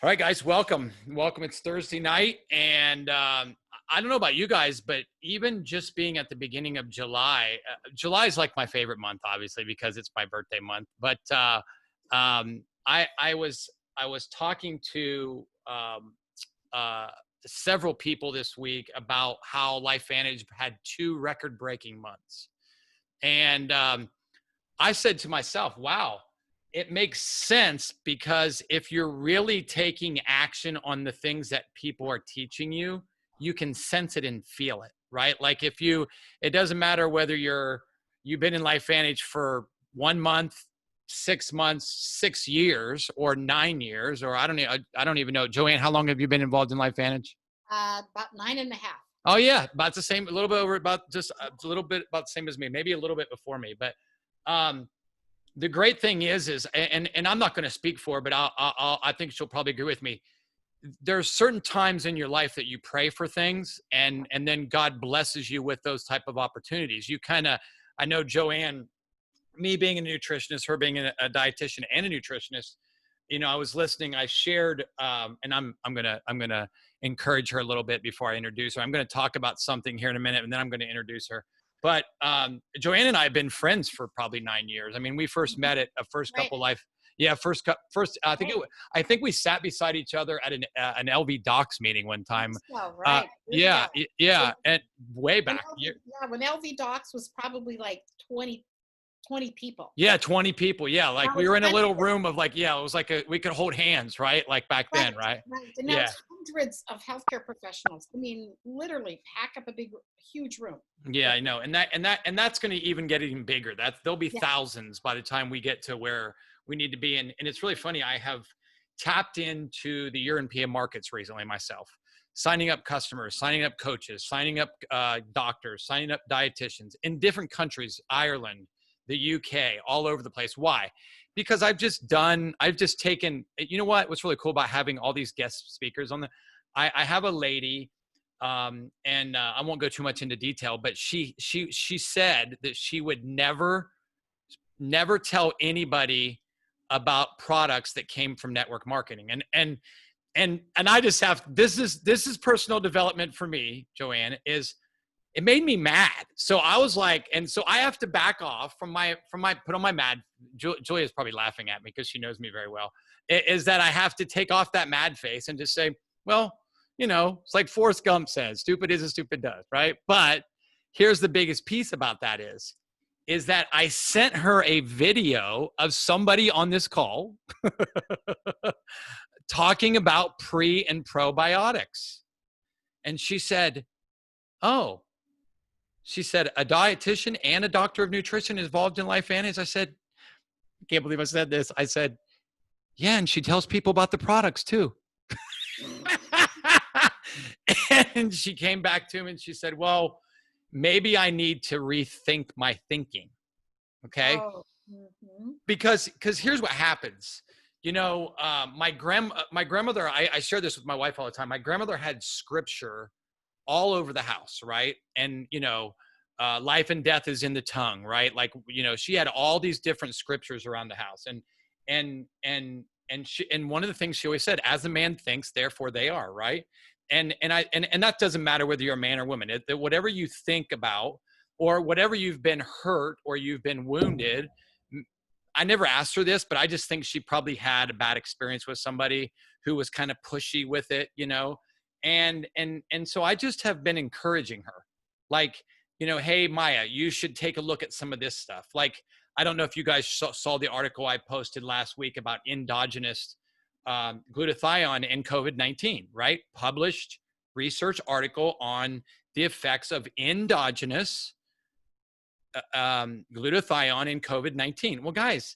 All right, guys, welcome. Welcome. It's Thursday night. And I don't know about you guys, but even just being at the beginning of July, July is like my favorite month, obviously, because it's my birthday month. But I was talking to uh, several people this week about how LifeVantage had two record-breaking months. And I said to myself, wow, it makes sense, because if you're really taking action on the things that people are teaching you, you can sense it and feel it, right? Like it doesn't matter whether you've been in LifeVantage for 1 month, 6 months, 6 years, or 9 years, or I don't even know. Joanne, how long have you been involved in LifeVantage? About 9.5. Oh yeah, about the same, a little bit over, about just a little bit about the same as me, maybe a little bit before me. But the great thing is, and I'm not going to speak for her, but I think she'll probably agree with me. There's certain times in your life that you pray for things, and then God blesses you with those type of opportunities. I know Joanne, me being a nutritionist, her being a dietitian and a nutritionist. I was listening. I shared, and I'm gonna encourage her a little bit before I introduce her. I'm going to talk about something here in a minute, and then I'm going to introduce her. But Joanne and I have been friends for probably 9 years. I mean, we first met at a first Right. couple life. Yeah, first. I think we sat beside each other at an LV Docs meeting one time. So, right. Years ago. Yeah, and way When back. when LV Docs was probably like 20 people. Yeah, 20 people. Yeah, like Now we it's were in a little hundreds. room of like, yeah, it was like we could hold hands, right? Like back then, right? Right. And now Yeah. it's hundreds of healthcare professionals. I mean, literally pack up a huge room. Yeah, I know. And that's going to even get even bigger. There'll be Yeah. thousands by the time we get to where we need to be. And it's really funny. I have tapped into the European markets recently myself, signing up customers, signing up coaches, signing up doctors, signing up dietitians in different countries, Ireland, the UK, all over the place. Why? Because I've just taken, you know what's really cool about having all these guest speakers on I have a lady, and I won't go too much into detail, but she said that she would never tell anybody about products that came from network marketing. And I just have, this is personal development for me, Joanne, is it made me mad. So I was like, and so I have to back off from my put on my mad. Julia's probably laughing at me because she knows me very well. Is that I have to take off that mad face and just say, well, it's like Forrest Gump says, stupid is as stupid does, right? But here's the biggest piece about that is that I sent her a video of somebody on this call talking about pre and probiotics. And she said, oh, a dietitian and a doctor of nutrition is involved in LifeVantage. I said, I can't believe I said this. I said, yeah, and she tells people about the products too. And she came back to me and she said, well, maybe I need to rethink my thinking. Okay. Oh. Mm-hmm. Because here's what happens. My grandmother, I share this with my wife all the time. My grandmother had scripture all over the house, right? And, life and death is in the tongue, right? Like, she had all these different scriptures around the house. And one of the things she always said, as a man thinks, therefore they are, right? And that doesn't matter whether you're a man or woman. Whatever you think about, or whatever you've been hurt or you've been wounded. I never asked her this, but I just think she probably had a bad experience with somebody who was kind of pushy with it, and so I just have been encouraging her, like, hey, Maya, you should take a look at some of this stuff. Like, I don't know if you guys saw the article I posted last week about endogenous glutathione in COVID-19, right? Published research article on the effects of endogenous glutathione in COVID-19. Well, guys,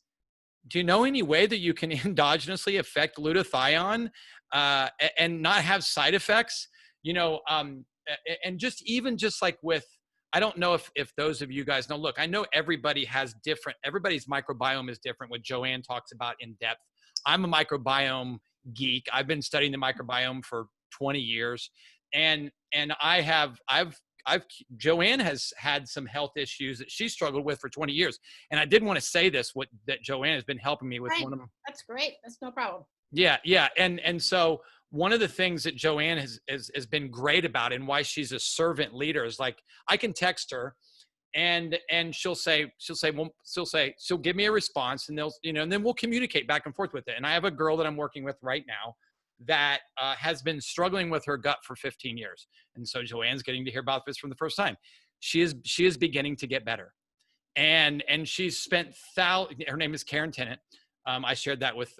do you know any way that you can endogenously affect glutathione and not have side effects? And just like with, I don't know if those of you guys know, look, I know everybody's microbiome is different, what Joanne talks about in depth. I'm a microbiome geek. I've been studying the microbiome for 20 years. And Joanne has had some health issues that she struggled with for 20 years. And I did want to say this, that Joanne has been helping me with Right. one of them. That's great. That's no problem. Yeah, yeah, and so one of the things that Joanne has been great about, and why she's a servant leader, is like I can text her, and she'll give me a response, and and then we'll communicate back and forth with it. And I have a girl that I'm working with right now that has been struggling with her gut for 15 years, and so Joanne's getting to hear about this from the first time. She is beginning to get better, and she's spent her name is Karen Tennant. I shared that with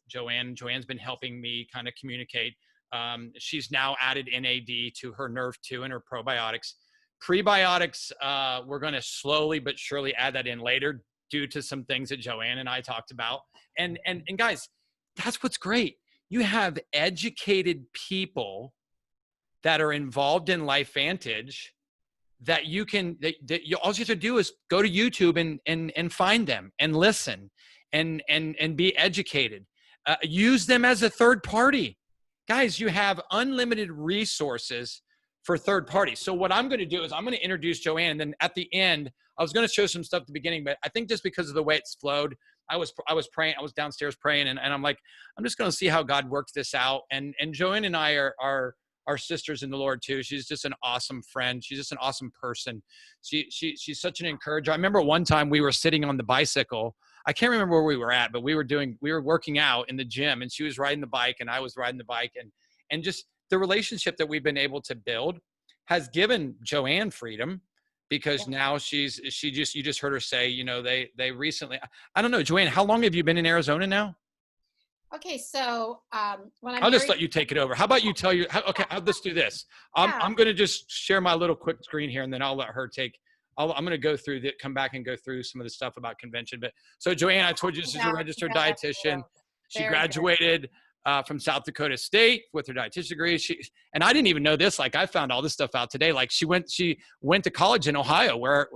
Joanne. Joanne's been helping me kind of communicate. She's now added NAD to her Nerve 2 and her probiotics. Prebiotics, we're going to slowly but surely add that in later due to some things that Joanne and I talked about. And guys, that's what's great. You have educated people that are involved in LifeVantage that you can, all you have to do is go to YouTube and find them and listen and be educated. Use them as a third party. Guys, you have unlimited resources for third parties. So what I'm going to do is I'm going to introduce Joanne, and then at the end, I was going to show some stuff at the beginning, but I think just because of the way it's flowed, I was praying, I was downstairs praying, and I'm like, I'm just going to see how God works this out. And Joanne and I are sisters in the Lord too. She's just an awesome friend. She's just an awesome person. She's such an encourager. I remember one time we were sitting on the bicycle. I can't remember where we were at, but we were working out in the gym, and she was riding the bike and I was riding the bike, and just the relationship that we've been able to build has given Joanne freedom, because now you just heard her say, they recently, I don't know, Joanne, how long have you been in Arizona now? Okay, so when I'm I'll just married, let you take it over. How about you tell you? Okay, let's do this. I'm going to just share my little quick screen here, and then I'll let her take. I'm going to go through come back and go through some of the stuff about convention. But so Joanne, I told you she's a registered dietitian. She graduated from South Dakota State with her dietitian degree. And I didn't even know this. Like, I found all this stuff out today. Like, she went to college in Ohio, where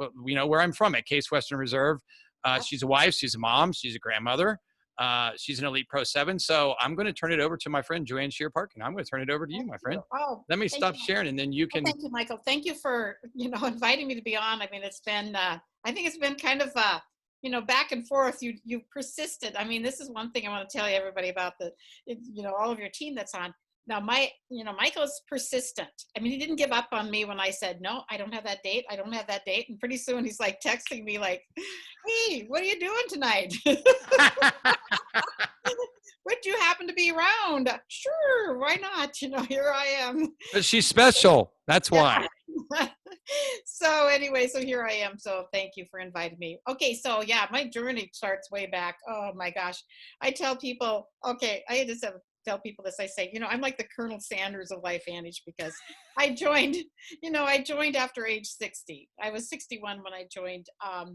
I'm from, at Case Western Reserve. She's a wife. She's a mom. She's a grandmother. She's an elite pro 7. So I'm going to turn it over to my friend Joanne Shear Parkin. I'm going to turn it over to you, my friend. Oh, let me stop sharing, and then you can. Thank you, Michael. Thank you for inviting me to be on. I mean, it's been I think it's been kind of back and forth. You persisted. I mean, this is one thing I want to tell you, everybody, about all of your team that's on. Now, Michael's persistent. I mean, he didn't give up on me when I said, no, I don't have that date. I don't have that date. And pretty soon he's like texting me like, hey, what are you doing tonight? Would you happen to be around? Sure, why not? Here I am. But she's special. That's why. So anyway, so here I am. So thank you for inviting me. Okay, so yeah, my journey starts way back. Oh my gosh. I tell people, I just tell people this. I say, I'm like the Colonel Sanders of LifeVantage, because I joined after age 60. I was 61 when I joined. I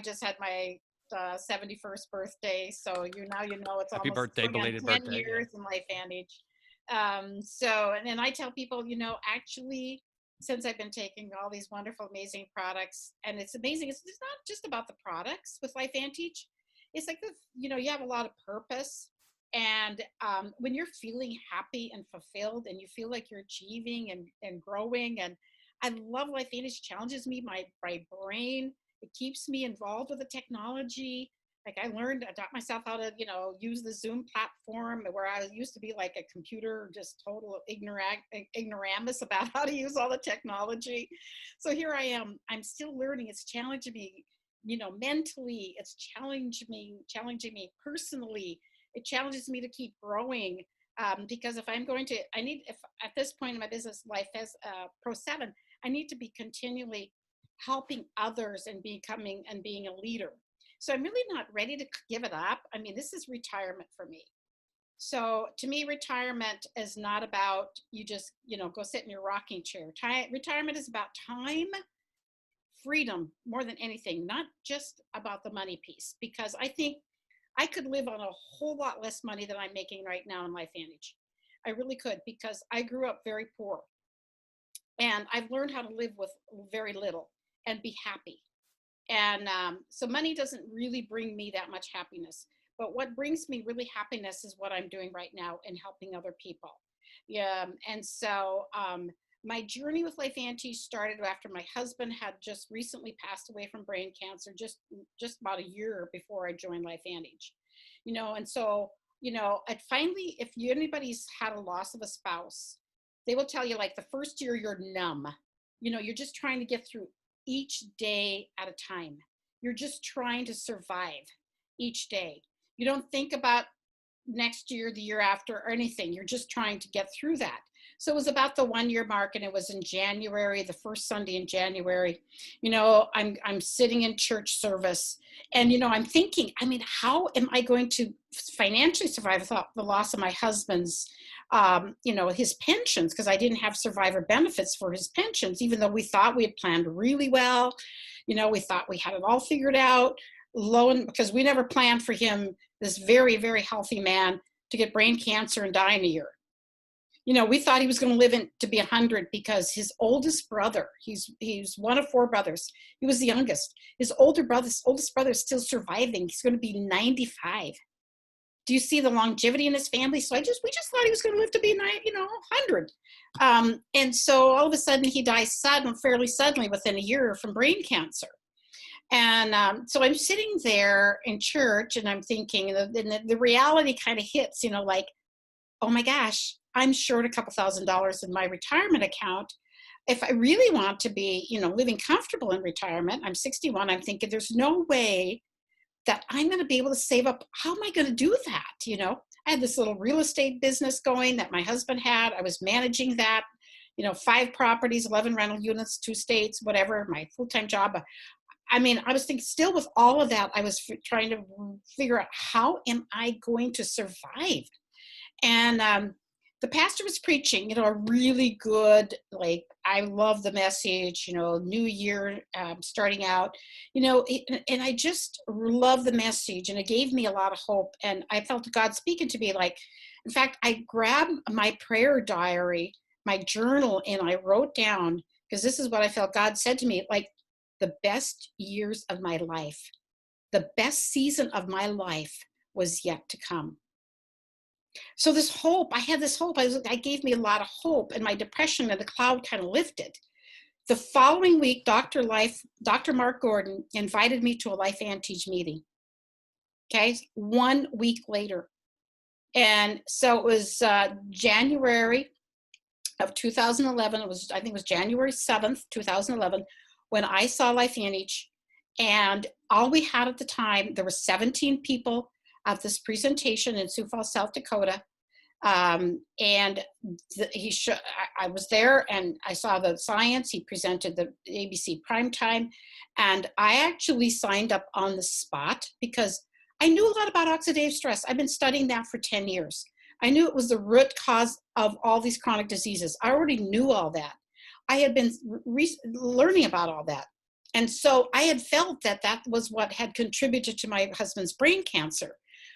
just had my 71st birthday. So it's Happy almost birthday, belated 10 birthday. years in LifeVantage. And I tell people, actually, since I've been taking all these wonderful, amazing products, and it's amazing, it's not just about the products with LifeVantage. It's like you have a lot of purpose. And when you're feeling happy and fulfilled, and you feel like you're achieving and growing, and I love LifeVantage. Challenges me, my brain. It keeps me involved with the technology. Like, I taught myself how to, use the Zoom platform, where I used to be like a computer, just total ignoramus about how to use all the technology. So here I am. I'm still learning. It's challenging me, mentally. It's challenging me personally. It challenges me to keep growing, because if at this point in my business life as Pro 7, I need to be continually helping others and being a leader. So I'm really not ready to give it up. I mean, this is retirement for me. So to me, retirement is not about you just, go sit in your rocking chair. Retirement is about time, freedom, more than anything, not just about the money piece, because I think I could live on a whole lot less money than I'm making right now in LifeVantage. I really could, because I grew up very poor, and I've learned how to live with very little and be happy. And so money doesn't really bring me that much happiness. But what brings me really happiness is what I'm doing right now and helping other people. Yeah. And so my journey with LifeVantage started after my husband had just recently passed away from brain cancer, just about a year before I joined LifeVantage. And so, and finally, if anybody's had a loss of a spouse, they will tell you like the first year you're numb, you're just trying to get through each day at a time. You're just trying to survive each day. You don't think about next year, the year after, or anything. You're just trying to get through that. So it was about the 1 year mark, and it was in January, the first Sunday in January. I'm sitting in church service, and I'm thinking, how am I going to financially survive the loss of my husband's, his pensions, because I didn't have survivor benefits for his pensions, even though we thought we had planned really well. We thought we had it all figured out. Because we never planned for him, this very, very healthy man, to get brain cancer and die in a year. We thought he was going to live to be 100 because his oldest brother, he's one of 4 brothers. He was the youngest. His oldest brother is still surviving. He's going to be 95. Do you see the longevity in his family? So we just thought he was going to live to be 100. And so all of a sudden he dies fairly suddenly within a year from brain cancer. And so I'm sitting there in church, and I'm thinking, and the reality kind of hits, like, oh my gosh, I'm short a couple $1,000s in my retirement account. If I really want to be, living comfortable in retirement, I'm 61, I'm thinking there's no way that I'm going to be able to save up. How am I going to do that? I had this little real estate business going that my husband had. I was managing that, 5 properties, 11 rental units, 2 states, whatever, my full-time job. I was thinking, still with all of that, I was trying to figure out, how am I going to survive? And the pastor was preaching, a really good, I love the message, new year starting out, and I just love the message, and it gave me a lot of hope. And I felt God speaking to me, in fact, I grabbed my prayer diary, my journal, and I wrote down, because this is what I felt God said to me, the best years of my life, the best season of my life was yet to come. So I had this hope. I gave me a lot of hope, and my depression and the cloud kind of lifted. The following week, Dr. Mark Gordon invited me to a Life Antage meeting. Okay, 1 week later. And so it was January of 2011. I think it was January 7th, 2011, when I saw Life Antage. And all we had at the time, there were 17 people at this presentation in Sioux Falls, South Dakota. I was there, and I saw the science. He presented the ABC primetime, and I actually signed up on the spot because I knew a lot about oxidative stress. I've been studying that for 10 years. I knew it was the root cause of all these chronic diseases. I already knew all that. I had been learning about all that. And so I had felt that was what had contributed to my husband's brain cancer,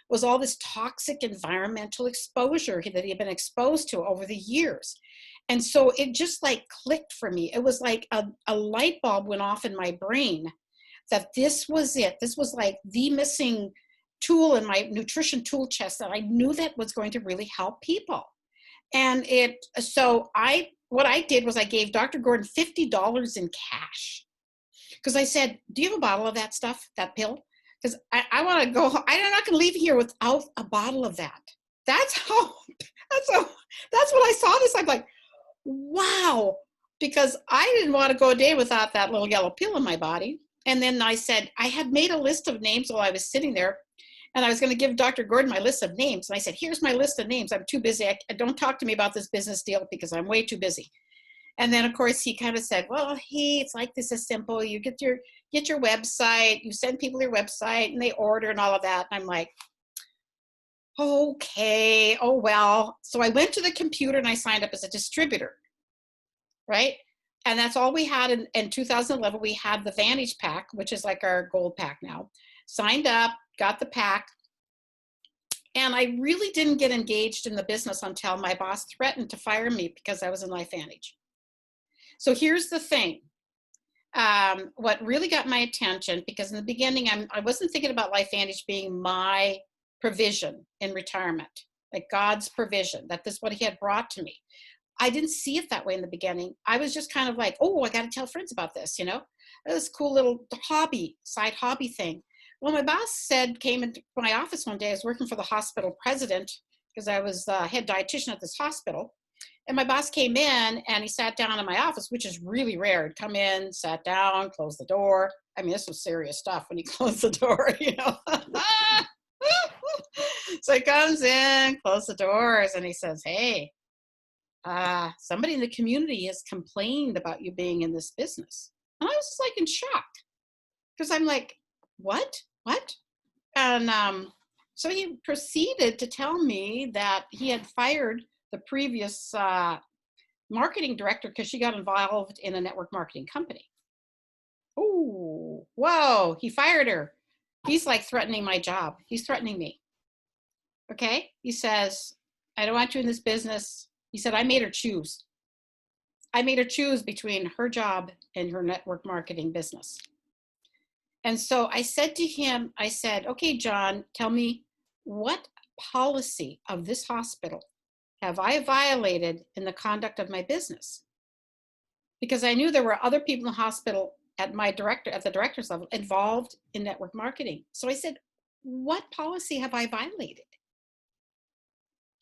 was all this toxic environmental exposure that he had been exposed to over the years. And so it just clicked for me. It was like a light bulb went off in my brain that this was it. This was the missing tool in my nutrition tool chest that I knew that was going to really help people. And what I did was I gave Dr. Gordon $50 in cash. Because I said, do you have a bottle of that stuff, that pill? Because I want to go, I'm not going to leave here without a bottle of that. That's what I saw this. I'm like, wow. Because I didn't want to go a day without that little yellow pill in my body. And then I said, I had made a list of names while I was sitting there. And I was going to give Dr. Gordon my list of names. And I said, here's my list of names. I'm too busy. Don't talk to me about this business deal because I'm way too busy. And then, of course, he kind of said, well, it's like this is simple. You get your website, you send people your website, and they order and all of that. And I'm like, okay, oh, well. So I went to the computer and I signed up as a distributor, right? And that's all we had in 2011. We had the Vantage Pack, which is like our gold pack now. Signed up, got the pack. And I really didn't get engaged in the business until my boss threatened to fire me because I was in Life Antage. So here's the thing. What really got my attention, because in the beginning, I wasn't thinking about Life Antage being my provision in retirement, like God's provision, that this is what he had brought to me. I didn't see it that way in the beginning. I was just kind of like, oh, I got to tell friends about this, this cool little side hobby thing. Well, my boss came into my office one day. I was working for the hospital president because I was the head dietitian at this hospital. And my boss came in and he sat down in my office, which is really rare. He'd come in, sat down, close the door. I mean, this was serious stuff when he closed the door, you know. So he comes in, closes the doors, and he says, hey, somebody in the community has complained about you being in this business. And I was just like in shock because I'm like, what? And so he proceeded to tell me that he had fired the previous marketing director because she got involved in a network marketing company. Oh, whoa, he fired her. He's like threatening my job. He's threatening me. Okay. He says, I don't want you in this business. He said, I made her choose. I made her choose between her job and her network marketing business. And so I said to him, I said, okay, John, tell me what policy of this hospital have I violated in the conduct of my business? Because I knew there were other people in the hospital at the director's level involved in network marketing. So I said, what policy have I violated?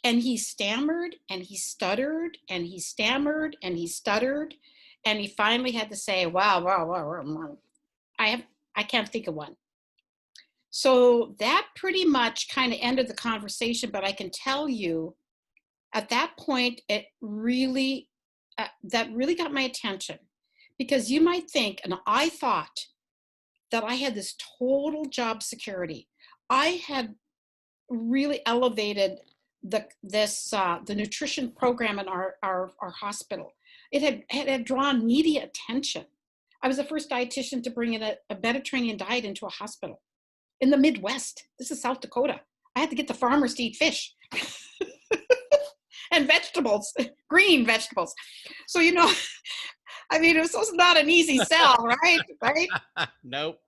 And he stammered and he stuttered and he stammered and he stuttered. And he finally had to say, wow, I can't think of one. So that pretty much kind of ended the conversation, but I can tell you at that point, it really, that really got my attention because you might think, and I thought that I had this total job security. I had really elevated the nutrition program in our hospital. It had drawn media attention. I was the first dietitian to bring in a Mediterranean diet into a hospital in the Midwest. This is South Dakota. I had to get the farmers to eat fish and vegetables, green vegetables. So, you know, I mean, it was not an easy sell, right? Right? Nope.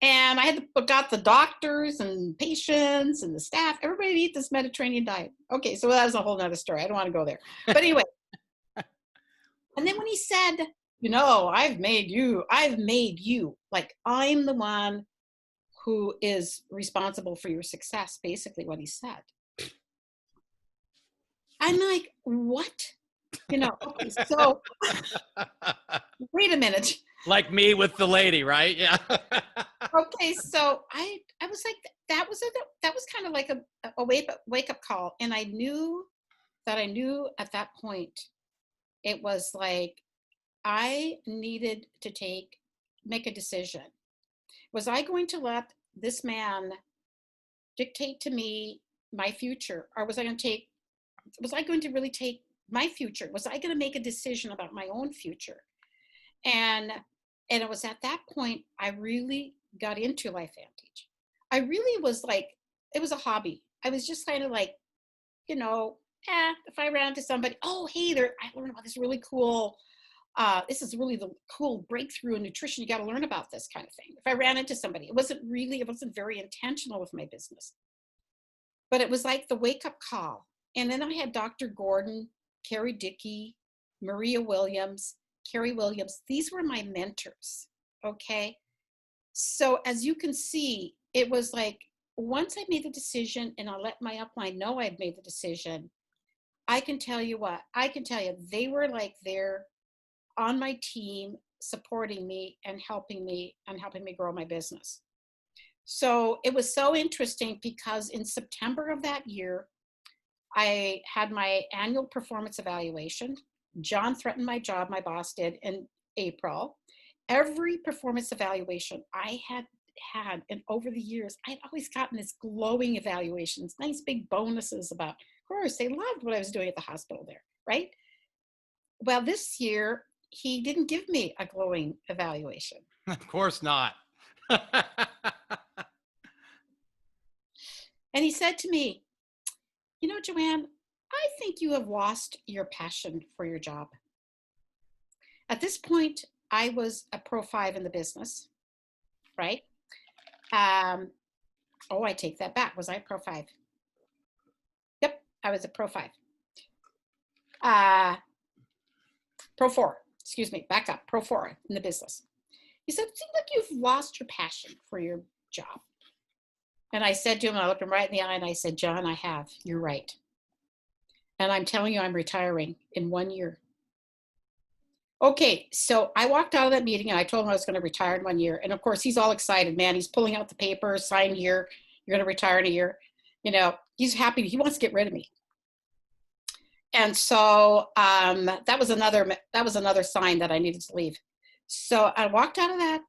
And I had got the doctors and patients and the staff, everybody to eat this Mediterranean diet. Okay, so that was a whole nother story. I don't want to go there. But anyway. And then when he said, you know, I've made you, like I'm the one who is responsible for your success, basically what he said. I'm like, what? You know, okay, so wait a minute. Like me with the lady, right? Yeah. Okay, so I was like, that was kind of like a wake up call. And I knew at that point, it was like, I needed to make a decision. Was I going to let this man dictate to me my future? Or was I going to really take my future? Was I going to make a decision about my own future? And it was at that point, I really got into LifeVantage. I really was like, it was a hobby. I was just kind of like, you know, if I ran into somebody, oh, hey, I learned about this really cool, this is really the cool breakthrough in nutrition. You got to learn about this kind of thing. If I ran into somebody, it wasn't very intentional with my business, but it was like the wake up call. And then I had Dr. Gordon, Carrie Dickey, Maria Williams, Carrie Williams. These were my mentors. Okay. So as you can see, it was like, once I made the decision and I let my upline know I'd made the decision, I can tell you, they were like there on my team, supporting me and helping me grow my business. So it was so interesting because in September of that year, I had my annual performance evaluation. John threatened my job, my boss did, in April. Every performance evaluation I had, and over the years, I'd always gotten this glowing evaluations, nice big bonuses about, of course, they loved what I was doing at the hospital there, right? Well, this year, he didn't give me a glowing evaluation. Of course not. And he said to me, you know, Joanne, I think you have lost your passion for your job. At this point, I was a Pro 5 in the business, right? I take that back. Was I a Pro 5? Yep, I was a Pro 5. Pro 4, excuse me, back up, Pro 4 in the business. He said, it seems like you've lost your passion for your job. And I said to him, I looked him right in the eye and I said, John, I have, you're right. And I'm telling you, I'm retiring in 1 year. Okay, so I walked out of that meeting and I told him I was going to retire in 1 year. And of course, he's all excited, man. He's pulling out the paper, signed year. You're going to retire in a year. You know, he's happy. He wants to get rid of me. And so that was another sign that I needed to leave. So I walked out of that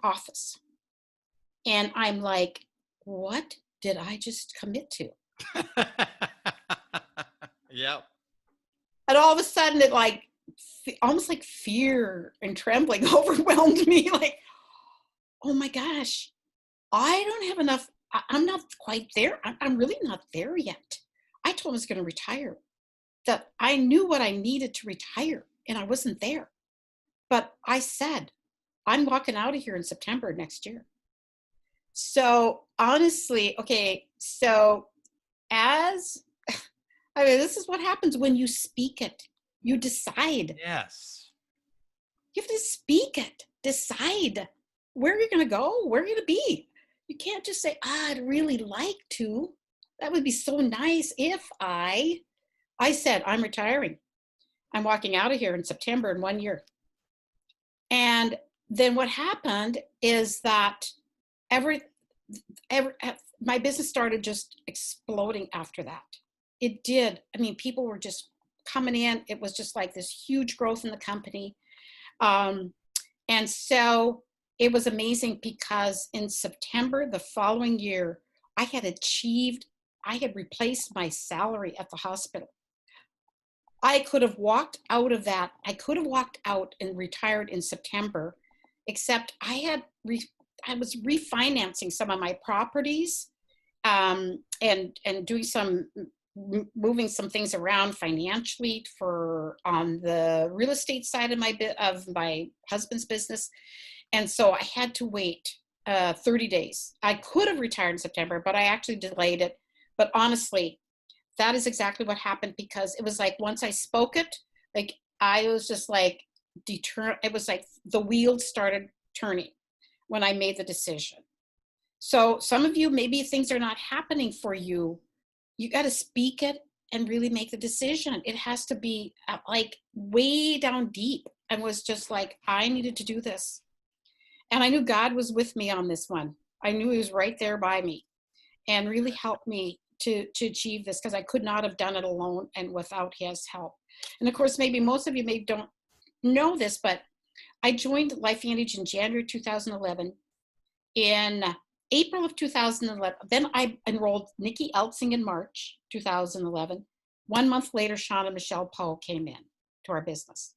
office, and I'm like, what did I just commit to? Yep. And all of a sudden, it like almost like fear and trembling overwhelmed me. Like, oh my gosh, I don't have enough. I'm not quite there. I'm really not there yet. I told him I was going to retire, that I knew what I needed to retire, and I wasn't there. But I said, I'm walking out of here in September next year. So honestly, okay, so this is what happens when you speak it. You decide. Yes. You have to speak it. Decide where you're going to go, where you're going to be. You can't just say, I'd really like to. That would be so nice if I said, I'm retiring. I'm walking out of here in September in 1 year. And then what happened is that my business started just exploding after that. It did. I mean, people were just coming in. It was just like this huge growth in the company. And so it was amazing because in September the following year, I had replaced my salary at the hospital. I could have walked out of that. I could have walked out and retired in September, except I was refinancing some of my properties and doing moving some things around financially for on the real estate side of my husband's business. And so I had to wait 30 days. I could have retired in September, but I actually delayed it. But honestly, that is exactly what happened, because it was like once I spoke it, like I was just like determined. It was like the wheels started turning when I made the decision. So some of you, maybe things are not happening for you. You got to speak it and really make the decision. It has to be like way down deep. And was just like, I needed to do this. And I knew God was with me on this one. I knew he was right there by me and really helped me to achieve this, because I could not have done it alone and without his help. And of course, maybe most of you maybe don't know this, but I joined LifeVantage in January 2011. In April of 2011, then I enrolled Nikki Eltsing in March 2011. 1 month later, Sean and Michelle Poe came in to our business.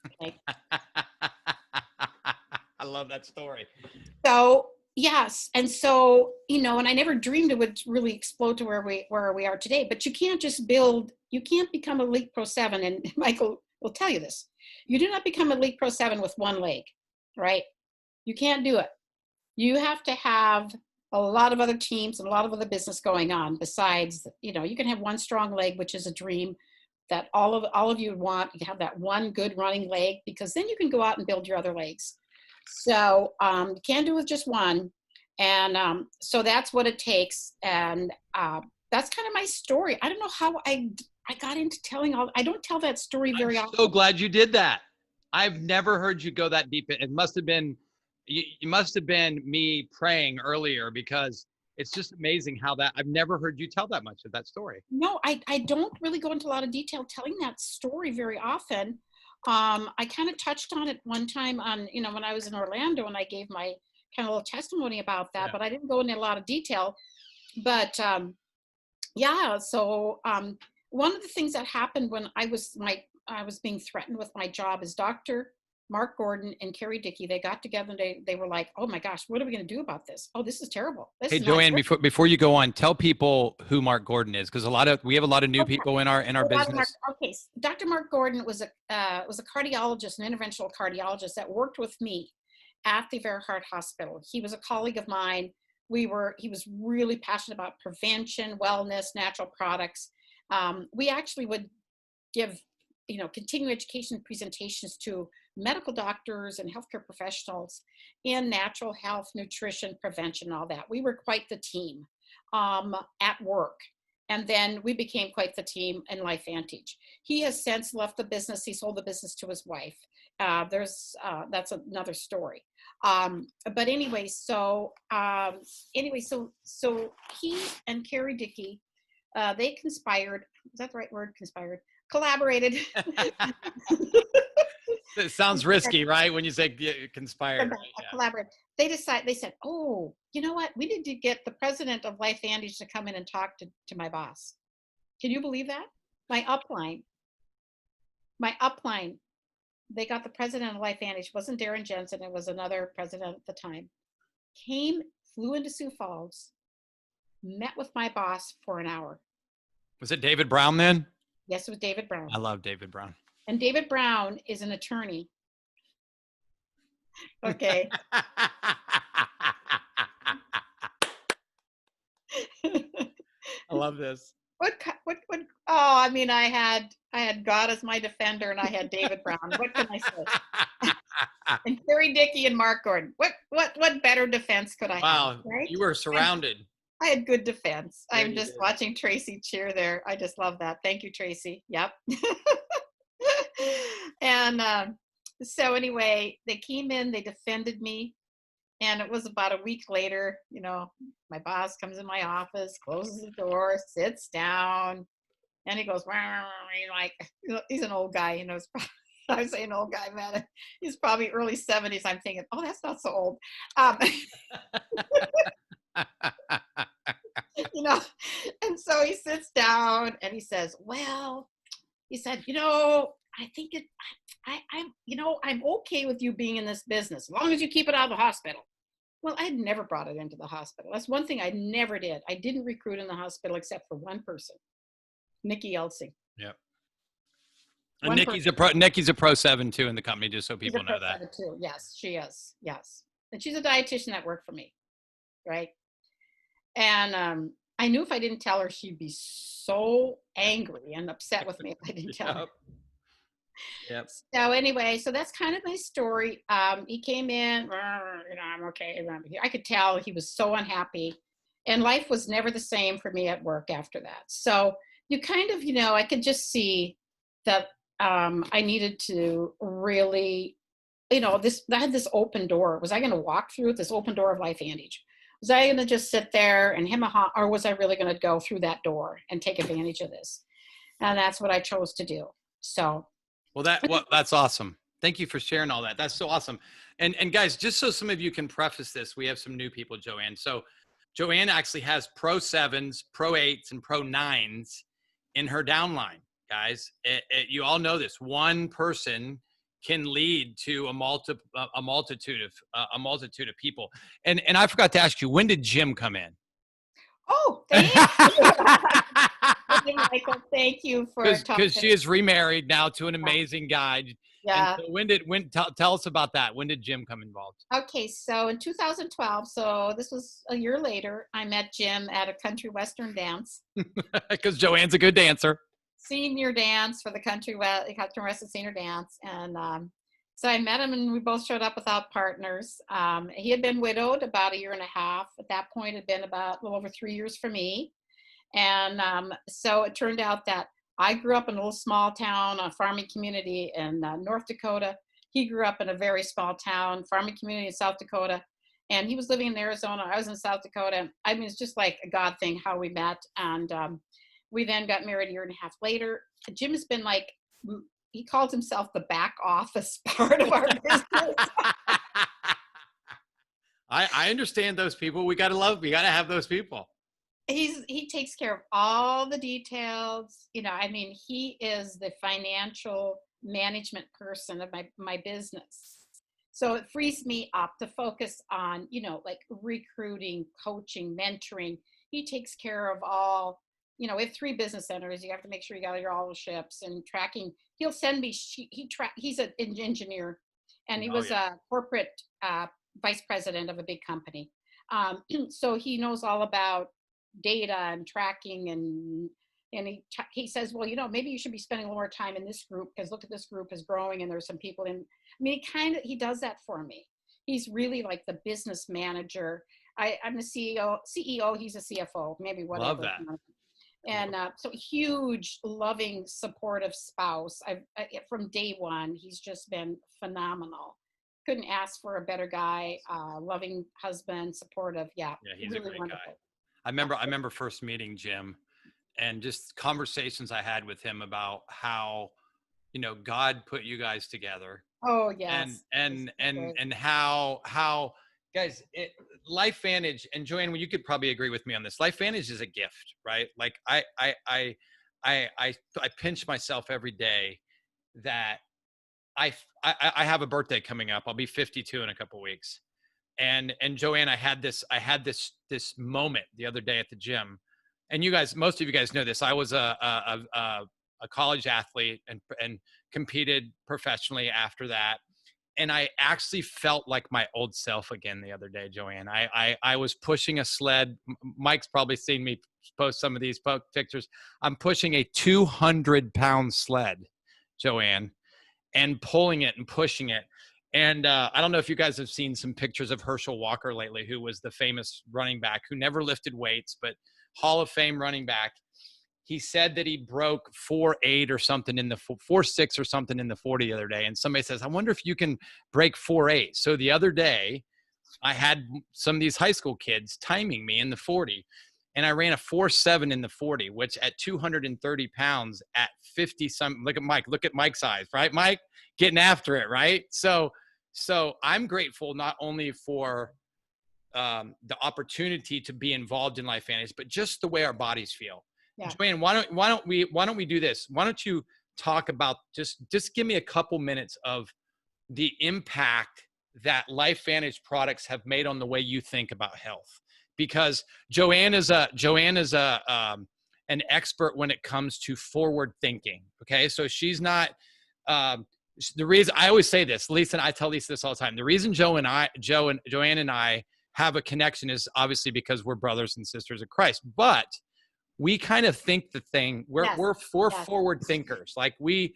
Okay. I love that story. So yes, and so and I never dreamed it would really explode to where we are today. But you can't just you can't become Elite Pro 7, and Michael will tell you this. You do not become Elite Pro 7 with one leg, right? You can't do it. You have to have a lot of other teams and a lot of other business going on besides, you can have one strong leg, which is a dream that all of you want. You have that one good running leg, because then you can go out and build your other legs. So you can't do it with just one. And so that's what it takes. And that's kind of my story. I don't know how I got into telling I don't tell that story very often. I'm so glad you did that. I've never heard you go that deep. It must have been, you must have been me praying earlier, because it's just amazing how I've never heard you tell that much of that story. No, I don't really go into a lot of detail telling that story very often. I kind of touched on it one time on, when I was in Orlando, and I gave my kind of little testimony about that, but I didn't go into a lot of detail. But so one of the things that happened when I was being threatened with my job is Dr. Mark Gordon and Carrie Dickey, they got together and they were like, oh my gosh, what are we going to do about this? Oh, this is terrible. Hey, Joanne, before you go on, tell people who Mark Gordon is, because we have a lot of new people in our business. Okay, Dr. Mark Gordon was a cardiologist, an interventional cardiologist that worked with me at the Vera Heart Hospital. He was a colleague of mine. He was really passionate about prevention, wellness, natural products. We actually would give continuing education presentations to medical doctors and healthcare professionals in natural health, nutrition, prevention, all that. We were quite the team at work. And then we became quite the team in LifeVantage. He has since left the business. He sold the business to his wife. That's another story. But anyway, so he and Carrie Dickey, they conspired. Is that the right word? Conspired. Collaborated. It sounds risky, right? When you say conspired. Right? Yeah. Collaborate. They said, oh, you know what? We need to get the president of LifeVantage to come in and talk to my boss. Can you believe that? My upline, they got the president of LifeVantage. It wasn't Darren Jensen. It was another president at the time. Flew into Sioux Falls, met with my boss for an hour. Was it David Brown then? Yes, it was David Brown. I love David Brown. And David Brown is an attorney. Okay. I love this. What? Oh, I mean, I had God as my defender, and I had David Brown. What can I say? And Carrie Dickey and Mark Gordon. What better defense could I have? Wow, right? You were surrounded. I had good defense. Yeah, I'm just watching Tracy cheer there. I just love that. Thank you, Tracy. Yep. And so anyway, they came in, they defended me. And it was about a week later, my boss comes in my office, closes the door, sits down, and he goes, like, he's an old guy, I say an old guy, man. He's probably early 70s. I'm thinking, oh, that's not so old. And so he sits down and he says, well, he said, I think I'm okay with you being in this business, as long as you keep it out of the hospital. Well, I had never brought it into the hospital. That's one thing I never did. I didn't recruit in the hospital except for one person, Nikki Elsing. Yep. And Nikki's a pro 7 too in the company, just so people know that. Too. Yes, she is. Yes. And she's a dietitian that worked for me. Right. And I knew if I didn't tell her, she'd be so angry and upset with me if I didn't tell her. Yep. So anyway, so that's kind of my story. He came in, I'm okay. I could tell he was so unhappy, and life was never the same for me at work after that. So you kind of, I could just see that I needed to really, I had this open door. Was I going to walk through this open door of LifeVantage? Was I going to just sit there and or was I really going to go through that door and take advantage of this? And that's what I chose to do. So. Well, that's awesome. Thank you for sharing all that. That's so awesome. And guys, just so some of you can preface this, we have some new people, Joanne. So Joanne actually has pro 7s, pro 8s, and pro 9s in her downline, guys. You all know this. One person can lead to a multitude of people. And I forgot to ask you, when did Jim come in? Oh, thank you. Michael, thank you for talking. Because she is remarried now to an amazing guy. Yeah. And so tell us about that. When did Jim come involved? Okay, so in 2012, so this was a year later, I met Jim at a country western dance. Because Joanne's a good dancer. Senior dance for the country western senior dance, and so I met him, and we both showed up without partners. He had been widowed about a year and a half. At that point, it had been about a little over 3 years for me. And so it turned out that I grew up in a little small town, a farming community in North Dakota. He grew up in a very small town, farming community in South Dakota. And he was living in Arizona. I was in South Dakota. I mean, it's just like a God thing how we met. And we then got married a year and a half later. Jim has been like, he calls himself the back office part of our business. I understand those people. We got to have those people. He takes care of all the details. He is the financial management person of my business. So it frees me up to focus on, like recruiting, coaching, mentoring. He takes care of all. We have 3 business centers. You have to make sure you got all the ships and tracking. He'll send me, he's an engineer, and he was a corporate vice president of a big company. So he knows all about data and tracking and And he says, well, maybe you should be spending a little more time in this group because look at this group is growing and there's some people in. I mean, he does that for me. He's really like the business manager. I'm the CEO. He's a CFO, maybe whatever. Love that. And so huge, loving, supportive spouse. From day one, he's just been phenomenal. Couldn't ask for a better guy. Loving husband, supportive. Yeah, he's really a great wonderful. guy. I remember first meeting Jim, and just conversations I had with him about how, God put you guys together. Oh yes. And how guys, LifeVantage, and Joanne, you could probably agree with me on this. LifeVantage is a gift, right? Like I pinch myself every day that I have a birthday coming up. I'll be 52 in a couple of weeks. And Joanne, I had this moment the other day at the gym. And most of you guys know this. I was a college athlete and competed professionally after that. And I actually felt like my old self again the other day, Joanne. I was pushing a sled. Mike's probably seen me post some of these pictures. I'm pushing a 200-pound sled, Joanne, and pulling it and pushing it. And I don't know if you guys have seen some pictures of Herschel Walker lately, who was the famous running back who never lifted weights, but Hall of Fame running back. He said that he broke 4.8 or something in the 4.6 or something in the 40 the other day. And somebody says, I wonder if you can break 4.8. So the other day I had some of these high school kids timing me in the 40, and I ran a 4.7 in the 40, which at 230 pounds at 50 some, look at Mike's size, right? Mike getting after it. Right. So I'm grateful not only for the opportunity to be involved in LifeVantage, but just the way our bodies feel. Yeah. Joanne, why don't we do this? Why don't you talk about just give me a couple minutes of the impact that LifeVantage products have made on the way you think about health? Because Joanne is an expert when it comes to forward thinking. Okay, so she's not. The reason I always say this, Lisa, and I tell Lisa this all the time. The reason Joanne and I have a connection is obviously because we're brothers and sisters of Christ, but we kind of think the thing. We're forward thinkers. Like we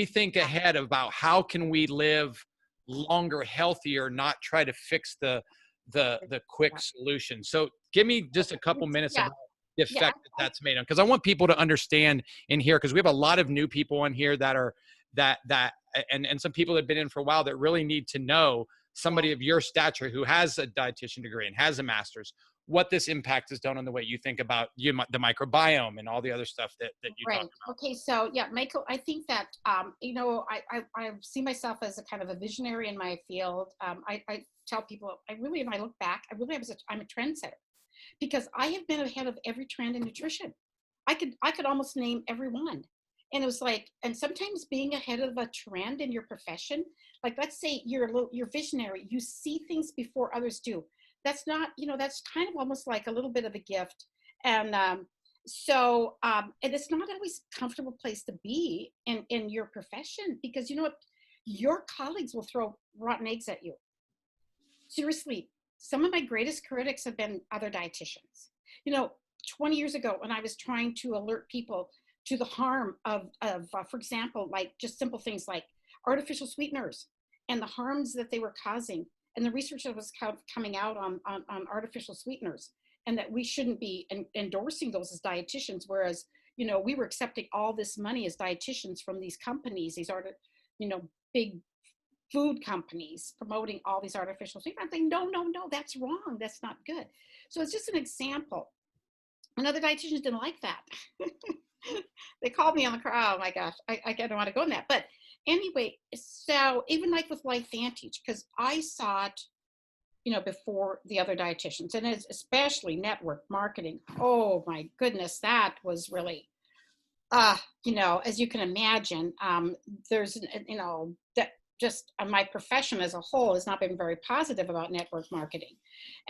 think ahead about how can we live longer, healthier, not try to fix the quick solution. So give me just a couple minutes about the effect that's made on, because I want people to understand in here, because we have a lot of new people in here that are and some people that have been in for a while that really need to know somebody of your stature who has a dietitian degree and has a master's, what this impact has done on the way you think about the microbiome and all the other stuff that you talk about. Okay, so Michael, I think that I see myself as a kind of a visionary in my field. I tell people, when I look back, I'm a trendsetter, because I have been ahead of every trend in nutrition. I could almost name every one. And it was like, and sometimes being ahead of a trend in your profession, like let's say you're visionary, you see things before others do. That's not, that's kind of almost like a little bit of a gift. And and it's not always a comfortable place to be in your profession, because you know what, your colleagues will throw rotten eggs at you. Seriously, some of my greatest critics have been other dietitians. 20 years ago, when I was trying to alert people to the harm of for example, like just simple things like artificial sweeteners and the harms that they were causing, and the research that was coming out on artificial sweeteners, and that we shouldn't be endorsing those as dietitians, whereas, we were accepting all this money as dietitians from these companies, these big food companies promoting all these artificial sweeteners. I'm thinking, no, that's wrong. That's not good. So it's just an example. And other dietitians didn't like that. They called me on the crowd. Oh my gosh, I don't want to go in that. But anyway, so even like with LifeVantage, because I saw it, before the other dietitians, and especially network marketing. Oh my goodness, that was really, as you can imagine, there's, that just my profession as a whole has not been very positive about network marketing.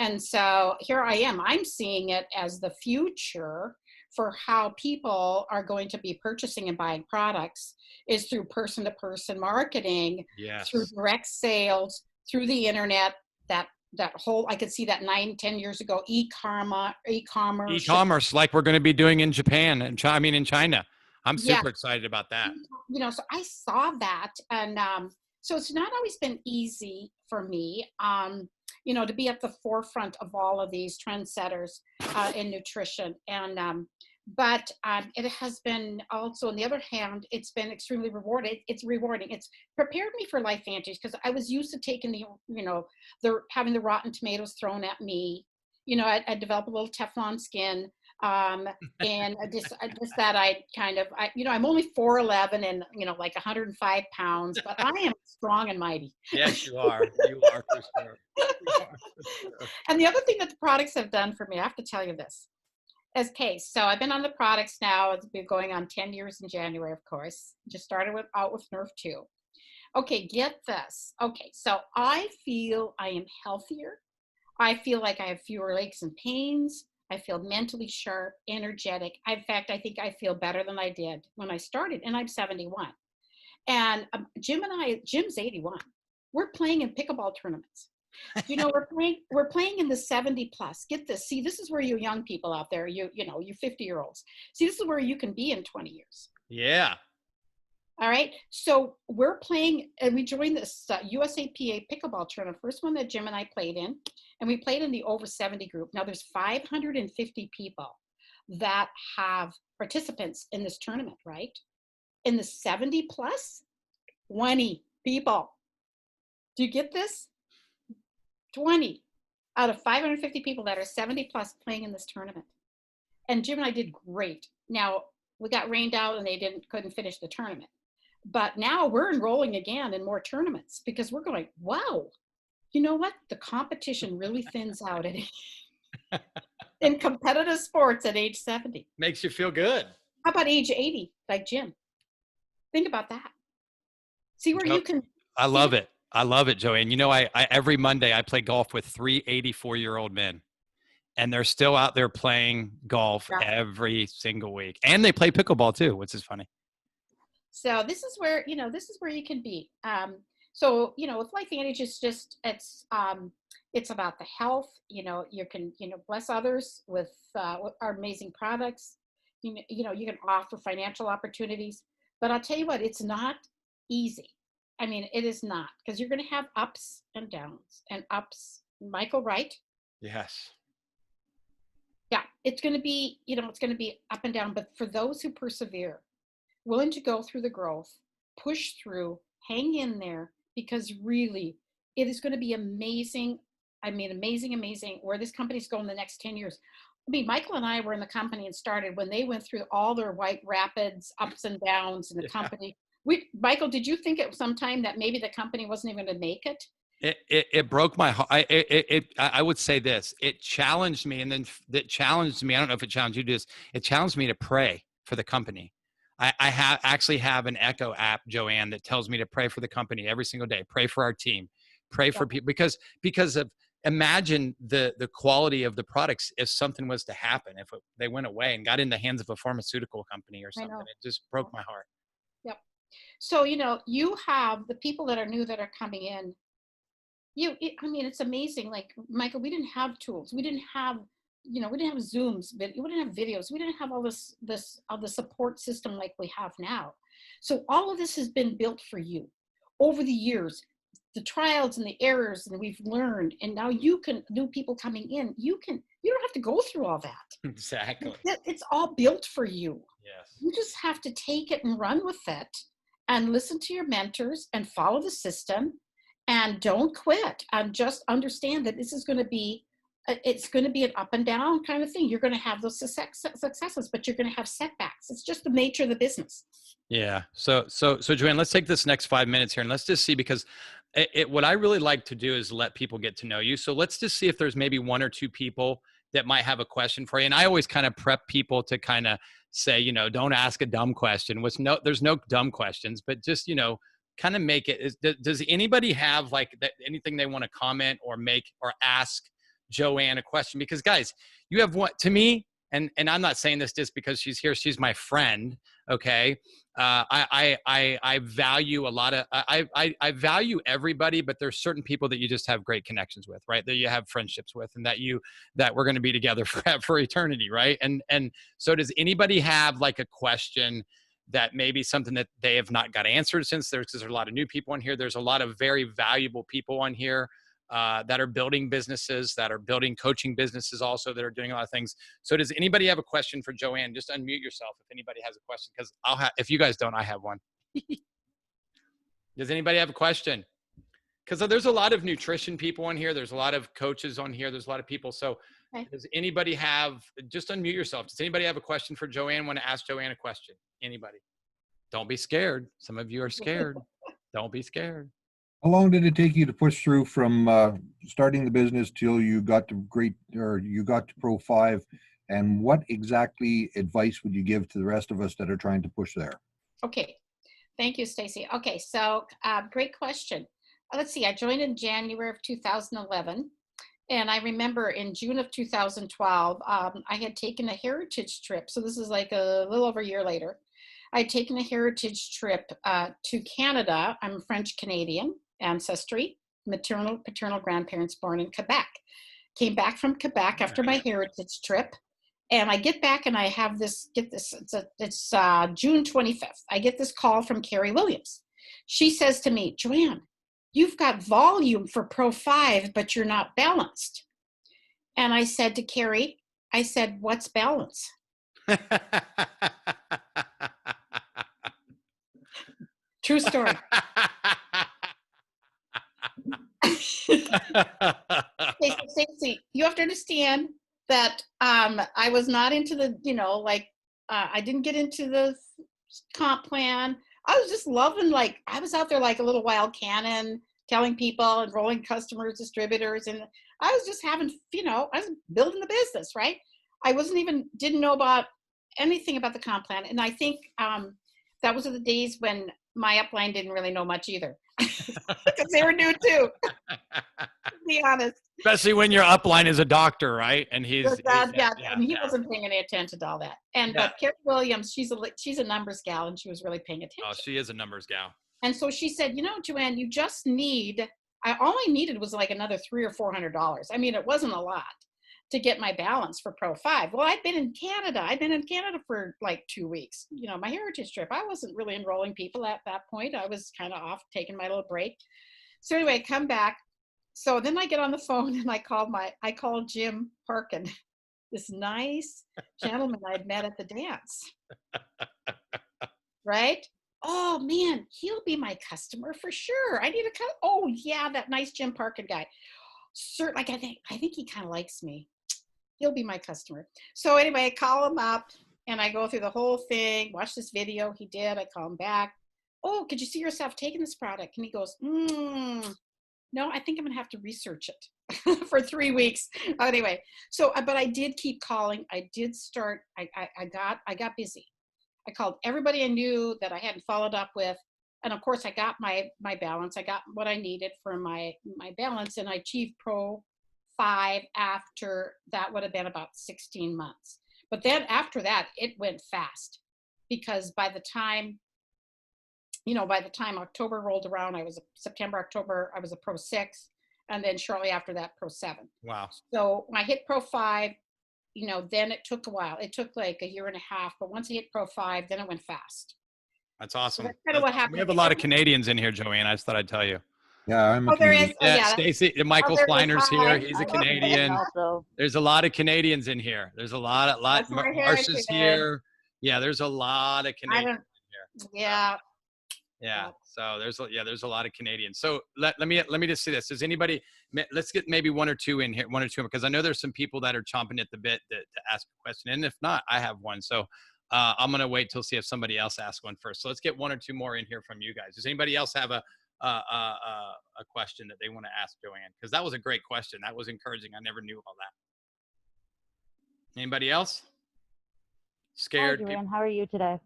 And so here I am, I'm seeing it as the future for how people are going to be purchasing and buying products is through person-to-person marketing, through direct sales, through the internet, that I could see that 9, 10 years ago, e-commerce. E-commerce, like we're going to be doing in Japan and in China. I'm Yeah. super excited about that. So I saw that. And so it's not always been easy for me, to be at the forefront of all of these trendsetters in nutrition. And but it has been also, on the other hand, it's been extremely rewarding. It's rewarding. It's prepared me for life antics, because I was used to taking having the rotten tomatoes thrown at me. I developed a little Teflon skin. And just that I'm only 4'11" and, like 105 pounds, but I am strong and mighty. Yes, you are. You are for sure. And the other thing that the products have done for me, I have to tell you this. So I've been on the products now. It's been going on 10 years in January, of course. Just started out with Nerve 2. Okay, get this. Okay, so I feel I am healthier. I feel like I have fewer aches and pains. I feel mentally sharp, energetic. In fact, I think I feel better than I did when I started, and I'm 71. And Jim's 81. We're playing in pickleball tournaments. We're playing in the 70 plus. Get this. See, this is where you young people out there, you 50-year-olds. See, this is where you can be in 20 years. Yeah. All right. So we're playing, and we joined this USAPA pickleball tournament, first one that Jim and I played in, and we played in the over 70 group. Now there's 550 people that have participants in this tournament, right? In the 70 plus, 20 people. Do you get this? 20 out of 550 people that are 70 plus playing in this tournament. And Jim and I did great. Now we got rained out and they couldn't finish the tournament. But now we're enrolling again in more tournaments, because we're going, wow, you know what? The competition really thins out in competitive sports at age 70. Makes you feel good. How about age 80, like Jim? Think about that. See where you can. I love it. I love it, Joanne. I every Monday I play golf with 3 84-year-old men, and they're still out there playing golf every single week. And they play pickleball too, which is funny. So this is where you can be. So, with Life Advantage, it's about the health. You can, bless others with our amazing products. You can offer financial opportunities, but I'll tell you what, it's not easy. I mean, it is not, because you're going to have ups and downs and ups. Michael, right? Yes. Yeah, it's going to be, it's going to be up and down. But for those who persevere, willing to go through the growth, push through, hang in there, because really, it is going to be amazing. I mean, amazing where this company's going the next 10 years. I mean, Michael and I were in the company and started when they went through all their white rapids, ups and downs in the company. Michael, did you think at some time that maybe the company wasn't even going to make it? It broke my heart. I would say this. It challenged me, and then it challenged me. I don't know if it challenged you to this. It challenged me to pray for the company. I actually have an Echo app, Joanne, that tells me to pray for the company every single day. Pray for our team. Pray for people, because of, imagine the quality of the products if something was to happen, if they went away and got in the hands of a pharmaceutical company or something. It just broke my heart. Yep. So, you have the people that are new that are coming in. It's amazing. Like, Michael, we didn't have tools. We didn't have, we didn't have Zooms, we didn't have videos. We didn't have all the support system like we have now. So all of this has been built for you over the years, the trials and the errors, and we've learned. And now new people coming in, you don't have to go through all that. Exactly. It's all built for you. Yes. You just have to take it and run with it and listen to your mentors and follow the system, and don't quit, and just understand that this is going to be, it's going to be an up and down kind of thing. You're going to have those successes, but you're going to have setbacks. It's just the nature of the business. Yeah. So Joanne, let's take this next 5 minutes here and let's just see, because what I really like to do is let people get to know you. So let's just see if there's maybe one or two people that might have a question for you. And I always kind of prep people to kind of say, don't ask a dumb question. There's no dumb questions, but just, kind of make it. Does anybody have anything they want to comment or make or ask Joanne a question? Because guys, you have one to me, and I'm not saying this just because she's here. She's my friend. Okay. I value a lot of, I value everybody, but there's certain people that you just have great connections with, right? That you have friendships with, and that we're going to be together for eternity, right? And so does anybody have like a question that maybe something that they have not got answered since because there's a lot of new people on here. There's a lot of very valuable people on here that are building businesses, that are building coaching businesses also, that are doing a lot of things. So does anybody have a question for Joanne? Just unmute yourself if anybody has a question, because if you guys don't, I have one. Does anybody have a question? Because there's a lot of nutrition people on here. There's a lot of coaches on here. There's a lot of people. So does anybody just unmute yourself. Does anybody have a question for Joanne? Want to ask Joanne a question? Anybody? Don't be scared. Some of you are scared. Don't be scared. How long did it take you to push through from starting the business till you got to Pro 5? And what exactly advice would you give to the rest of us that are trying to push there? Okay. Thank you, Stacy. Okay. So great question. Let's see. I joined in January of 2011. And I remember in June of 2012, I had taken a heritage trip. So this is like a little over a year later. I had taken a heritage trip to Canada. I'm French Canadian ancestry, maternal, paternal grandparents born in Quebec. Came back from Quebec after my heritage trip. And I get back and I have it's June 25th. I get this call from Carrie Williams. She says to me, Joanne, you've got volume for Pro 5, but you're not balanced. And I said to Carrie, I said, what's balance? True story. Stacey, you have to understand that I was not into the, I didn't get into the comp plan. I was just loving, I was out there like a little wild cannon, telling people, enrolling customers, distributors, and I was just having, I was building the business, right? I didn't know about anything about the comp plan. And I think that was the days when my upline didn't really know much either, because they were new too, to be honest. Especially when your upline is a doctor, right? And he wasn't paying any attention to all that. But Carrie Williams, she's a numbers gal, and she was really paying attention. Oh, she is a numbers gal. And so she said, Joanne, you just all I needed was like another $300 or $400. I mean, it wasn't a lot to get my balance for Pro 5. Well, I'd been in Canada for like 2 weeks. My heritage trip, I wasn't really enrolling people at that point. I was kind of off taking my little break. So anyway, I come back. So then I get on the phone and I called Jim Parkin, this nice gentleman I'd met at the dance. Right? Oh man, he'll be my customer for sure. I need a oh yeah, that nice Jim Parkin guy. I think he kind of likes me. He'll be my customer. So anyway, I call him up and I go through the whole thing, watch this video he did. I call him back. Oh, could you see yourself taking this product? And he goes, no, I think I'm gonna have to research it for 3 weeks. Anyway, but I did keep calling. I did start, I got busy. I called everybody I knew that I hadn't followed up with. And of course I got my balance. I got what I needed for my balance, and I achieved Pro 5 after that would have been about 16 months. But then after that, it went fast, because by the time October rolled around, September, October, I was a Pro 6. And then shortly after that, Pro 7. Wow. So when I hit Pro 5, then it took a while. It took like a year and a half, but once I hit Pro 5, then it went fast. That's awesome. So that's kind of what happened. We have a lot of Canadians in here, Joanne. I just thought I'd tell you. Yeah, I'm a Canadian. Stacy, Michael Fleiner's here. He's a Canadian. There's a lot of Canadians in here. There's a lot. Marsha's here. Yeah, there's a lot of Canadians in here. Yeah. Yeah. So there's a lot of Canadians. So let me just see this. Does anybody? Let's get maybe one or two in here, because I know there's some people that are chomping at the bit to ask a question, and if not, I have one. So I'm gonna wait till see if somebody else asks one first. So let's get one or two more in here from you guys. Does anybody else have a question that they want to ask Joanne? Because that was a great question. That was encouraging. I never knew about that. Anybody else? Scared? Hi, Joanne. How are you today?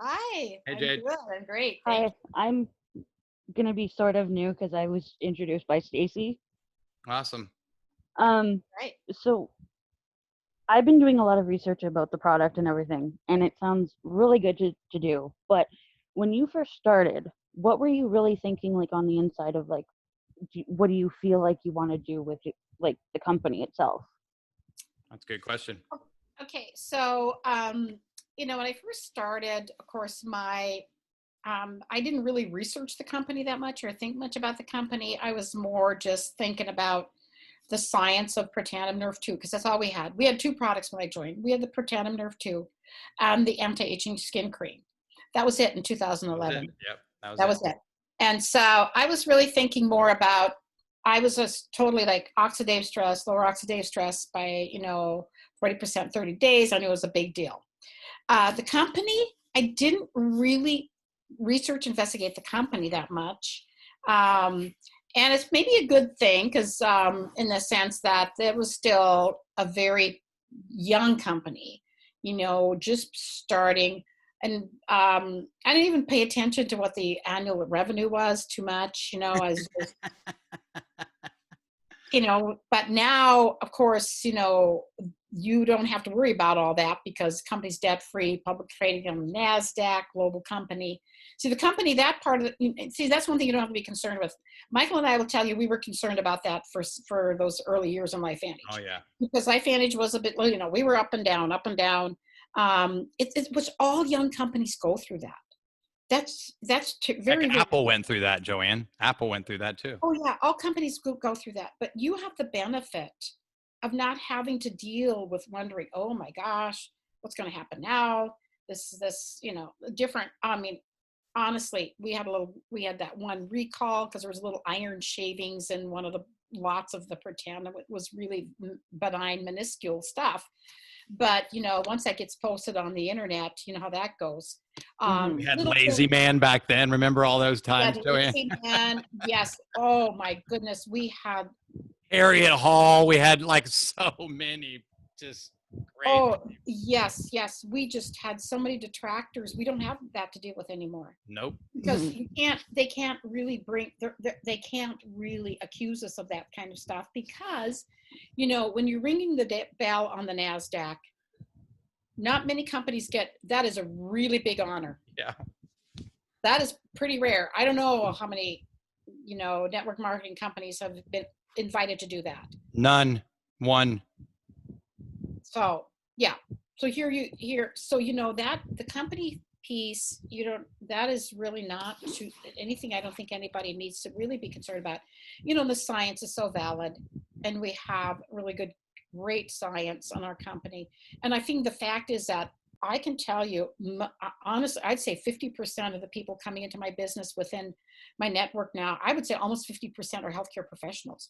Hi. Hey, Jade. I'm good. I'm great. Hi. I'm gonna be sort of new because I was introduced by Stacy. Awesome. Right. So I've been doing a lot of research about the product and everything, and it sounds really good to do. But when you first started, what were you really thinking, like on the inside of like, what do you feel like you want to do with it, like the company itself? That's a good question. Okay, so when I first started, of course, I didn't really research the company that much or think much about the company. I was more just thinking about the science of Protandim Nerve 2, because that's all we had. We had two products when I joined. We had the Protandim Nerve 2 and the anti-aging skin cream. That was it in That was 2011. it. Yep, That was it. And so I was really thinking more about, I was just totally like oxidative stress, lower oxidative stress by, 40%, 30 days. I knew it was a big deal. The company, I didn't really investigate the company that much. And it's maybe a good thing because in the sense that it was still a very young company, just starting. And I didn't even pay attention to what the annual revenue was too much, as but now, of course, you don't have to worry about all that because the company's debt-free, public trading on NASDAQ, global company. See, the company, that part of it, that's one thing you don't have to be concerned with. Michael and I will tell you, we were concerned about that for those early years in LifeVantage. Oh, yeah. Because LifeVantage was a bit, we were up and down, up and down. It was all young companies go through that. That's very, very. Apple went through that, Joanne. Apple went through that too. Oh yeah, all companies go through that, but you have the benefit of not having to deal with wondering, oh my gosh, what's going to happen now? This, different. I mean, honestly, we had that one recall because there was little iron shavings in one of the lots of the Protandim. It was really benign, minuscule stuff. But, once that gets posted on the internet, you know how that goes. We had Lazy Man back then. Remember all those times, Joanne? Lazy Man, yes. Oh my goodness. We had Harriet Hall. We had like so many just great. Oh, yes. We just had so many detractors. We don't have that to deal with anymore. Nope. Because they can't really accuse us of that kind of stuff because, when you're ringing the bell on the NASDAQ, not many companies that is a really big honor. Yeah. That is pretty rare. I don't know how many, network marketing companies have been invited to do that. None. One. So, yeah. So that the company piece, that is really not anything I don't think anybody needs to really be concerned about. The science is so valid and we have really great science on our company. And I think the fact is that I can tell you, honestly, I'd say 50% of the people coming into my business within my network now, I would say almost 50% are healthcare professionals.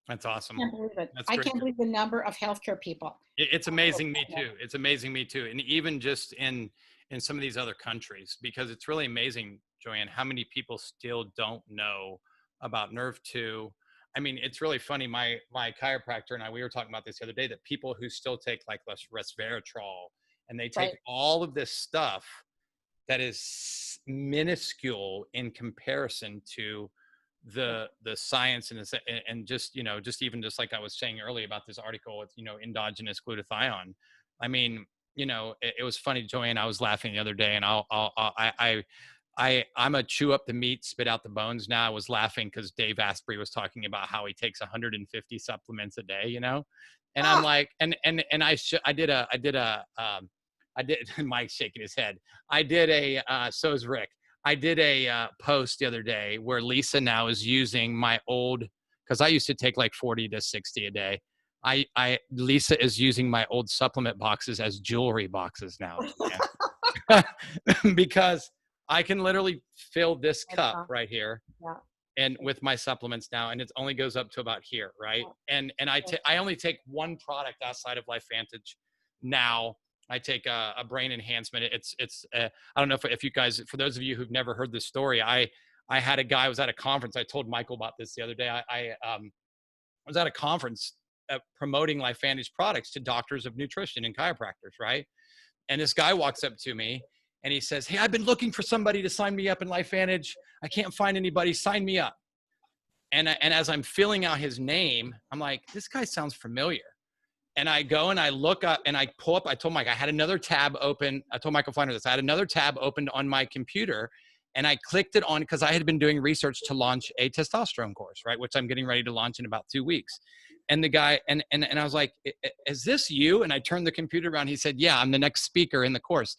That's awesome. I can't believe it. I can't believe the number of healthcare people. It's amazing me too. It's amazing me too. And even just in some of these other countries, because it's really amazing, Joanne, how many people still don't know about Nerve 2. I mean, it's really funny. My chiropractor and we were talking about this the other day, that people who still take like resveratrol and they take all of this stuff that is minuscule in comparison to the science and just just like I was saying earlier about this article with endogenous glutathione. I mean, it was funny, Joanne. I was laughing the other day, and I'm a chew up the meat, spit out the bones. Now I was laughing because Dave Asprey was talking about how he takes 150 supplements a day, and I'm like, and Mike's shaking his head. So is Rick. I did a post the other day where Lisa now is using my old, because I used to take like 40 to 60 a day. Lisa is using my old supplement boxes as jewelry boxes now. Because I can literally fill this cup right here and with my supplements now, and it only goes up to about here, right? And I only take one product outside of LifeVantage now. I take a brain enhancement. I don't know if you guys, for those of you who've never heard this story, I had a guy, I was at a conference. I told Michael about this the other day. I was at a conference promoting LifeVantage products to doctors of nutrition and chiropractors, right? And this guy walks up to me and he says, "Hey, I've been looking for somebody to sign me up in LifeVantage. I can't find anybody. Sign me up." And as I'm filling out his name, I'm like, this guy sounds familiar. and I go and I look up and I pull up, I told Mike, I had another tab open. I told Michael Flanner this, I had another tab opened on my computer, and I clicked it on because I had been doing research to launch a testosterone course, right? Which I'm getting ready to launch in about 2 weeks. And the guy, and I was like, is this you? And I turned the computer around. He said, yeah, I'm the next speaker in the course.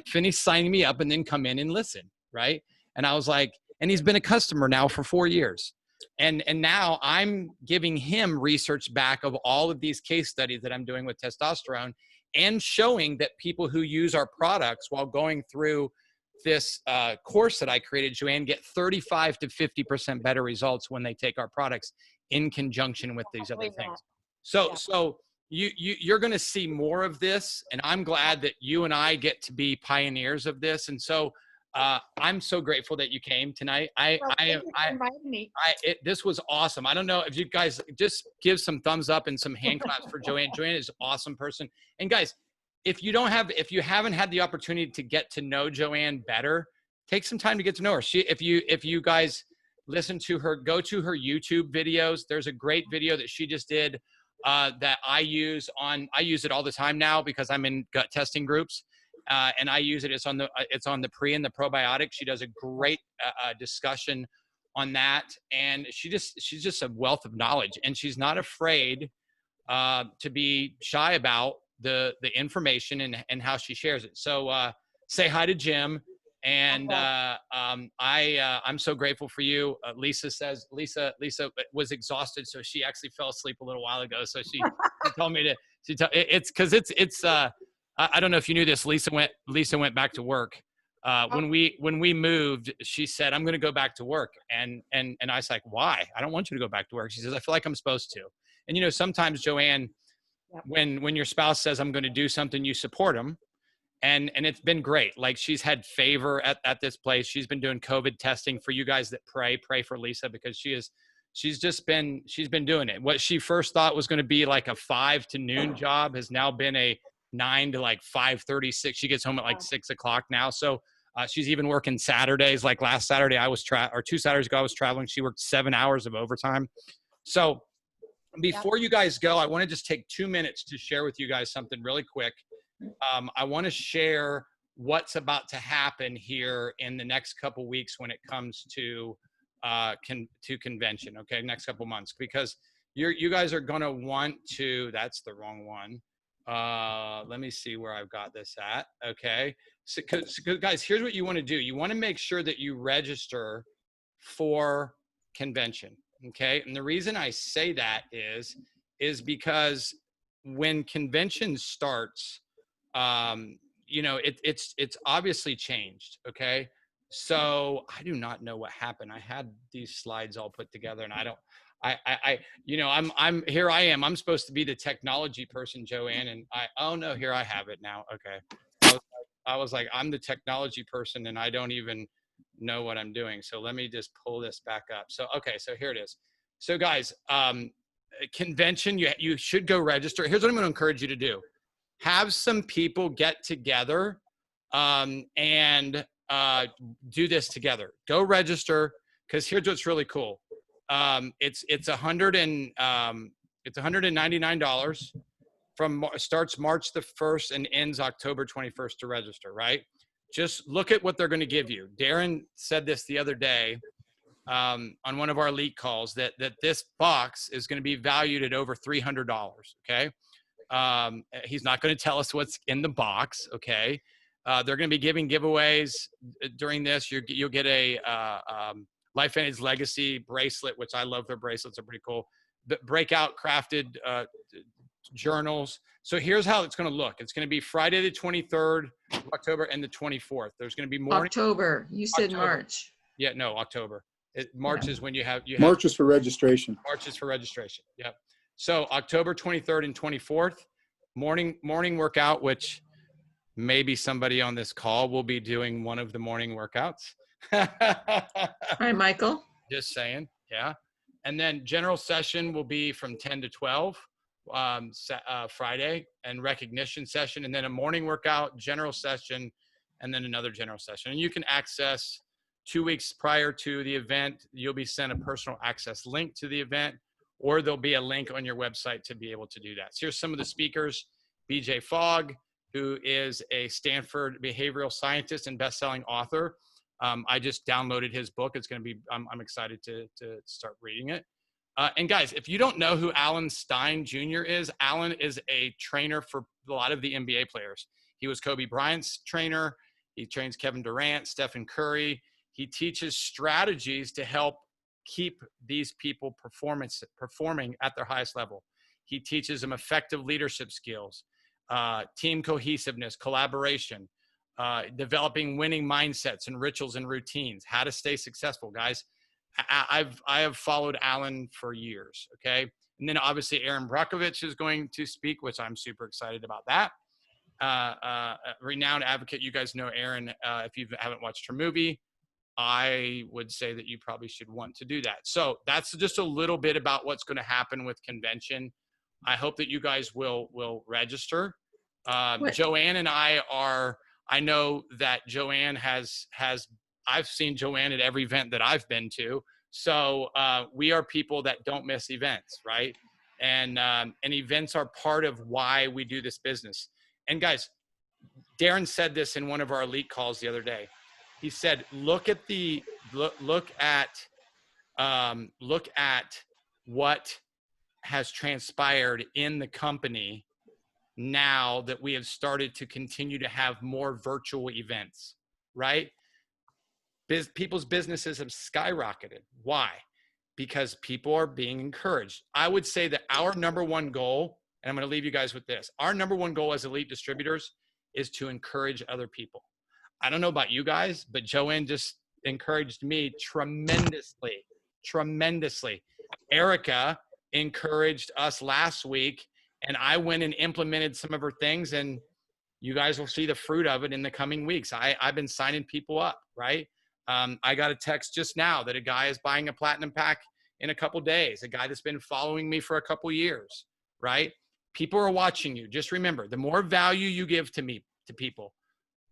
Finish signing me up and then come in and listen, right? And I was like, and he's been a customer now for 4 years. And now I'm giving him research back of all of these case studies that I'm doing with testosterone, and showing that people who use our products while going through this course that I created, Joanne, get 35 to 50% better results when they take our products in conjunction with these other things. So you're going to see more of this, and I'm glad that you and I get to be pioneers of this. And so I'm so grateful that you came tonight. This was awesome. I don't know if you guys just give some thumbs up and some hand claps for Joanne. Joanne is an awesome person. And guys, if you haven't had the opportunity to get to know Joanne better, take some time to get to know her. If you guys listen to her, go to her YouTube videos. There's a great video that she just did that I use it all the time now because I'm in gut testing groups. And I use it. It's on the pre and the probiotic. She does a great discussion on that, and she's just a wealth of knowledge, and she's not afraid to be shy about the information and how she shares it. So say hi to Jim, and I'm so grateful for you. Lisa says Lisa was exhausted, so she actually fell asleep a little while ago. So she told me to. It's because it's. I don't know if you knew this. Lisa went back to work. When we moved, she said, I'm going to go back to work. And I was like, why? I don't want you to go back to work. She says, I feel like I'm supposed to. And, sometimes, Joanne, when your spouse says, I'm going to do something, you support them. And it's been great. Like, she's had favor at this place. She's been doing COVID testing. For you guys that pray for Lisa, because she's been doing it. What she first thought was going to be like a 5 to noon job has now been a 9 to like 5:36. She gets home at like 6 o'clock now. So she's even working Saturdays. Like last Saturday, or 2 Saturdays ago, I was traveling. She worked 7 hours of overtime. So before you guys go, I want to just take 2 minutes to share with you guys something really quick. I want to share what's about to happen here in the next couple weeks when it comes to convention. Okay, next couple months, because you guys are going to want to. That's the wrong one. Let me see where I've got this at. Okay. So guys, here's what you want to do. You want to make sure that you register for convention. Okay. And the reason I say that is because when convention starts, it's obviously changed. Okay. So I do not know what happened. I had these slides all put together, and I'm here. I am. I'm supposed to be the technology person, Joanne, and oh no, here I have it now. Okay, I was like, I'm the technology person, and I don't even know what I'm doing. So let me just pull this back up. So so here it is. So guys, convention, you should go register. Here's what I'm going to encourage you to do: have some people get together and do this together. Go register, because here's what's really cool. It's $199 starts March the 1st and ends October 21st to register, right? Just look at what they're going to give you. Darren said this the other day on one of our elite calls, that this box is going to be valued at over $300. Okay. He's not going to tell us what's in the box. Okay. They're going to be giving giveaways during this. You'll get a Life Advantage Legacy bracelet, which I love. Their bracelets are pretty cool. The breakout crafted journals. So here's how it's going to look. It's going to be Friday the 23rd October and the 24th. There's going to be morning. October. You said October. March. Yeah, no, October. March is when you have March is for registration. March is for registration. Yep. So October 23rd and 24th, morning workout, which maybe somebody on this call will be doing one of the morning workouts. Hi, Michael. Just saying. Yeah. And then general session will be from 10 to 12 Friday, and recognition session, and then a morning workout, general session, and then another general session. And you can access 2 weeks prior to the event. You'll be sent a personal access link to the event, or there'll be a link on your website to be able to do that. So here's some of the speakers. BJ Fogg, who is a Stanford behavioral scientist and best-selling author. I just downloaded his book. It's going to be, I'm excited to start reading it. And guys, if you don't know who Alan Stein Jr. is, Alan is a trainer for a lot of the NBA players. He was Kobe Bryant's trainer. He trains Kevin Durant, Stephen Curry. He teaches strategies to help keep these people performing at their highest level. He teaches them effective leadership skills, team cohesiveness, collaboration, developing winning mindsets and rituals and routines, how to stay successful, guys. I have followed Alan for years, okay? And then obviously Aaron Brockovich is going to speak, which I'm super excited about that. Renowned advocate, you guys know Aaron. If you haven't watched her movie, I would say that you probably should want to do that. So that's just a little bit about what's going to happen with convention. I hope that you guys will register. Joanne and I know that Joanne I've seen Joanne at every event that I've been to. So we are people that don't miss events, right? And events are part of why we do this business. And guys, Darren said this in one of our elite calls the other day. He said, look at what has transpired in the company now that we have started to continue to have more virtual events, right? People's businesses have skyrocketed. Why? Because people are being encouraged. I would say that our number one goal, and I'm going to leave you guys with this, our number one goal as elite distributors is to encourage other people. I don't know about you guys, but Joanne just encouraged me tremendously. Erica encouraged us last week, and I went and implemented some of her things, and you guys will see the fruit of it in the coming weeks. I've been signing people up, right? I got a text just now that a guy is buying a platinum pack in a couple days, a guy that's been following me for a couple years, right? People are watching you. Just remember, the more value you give to people,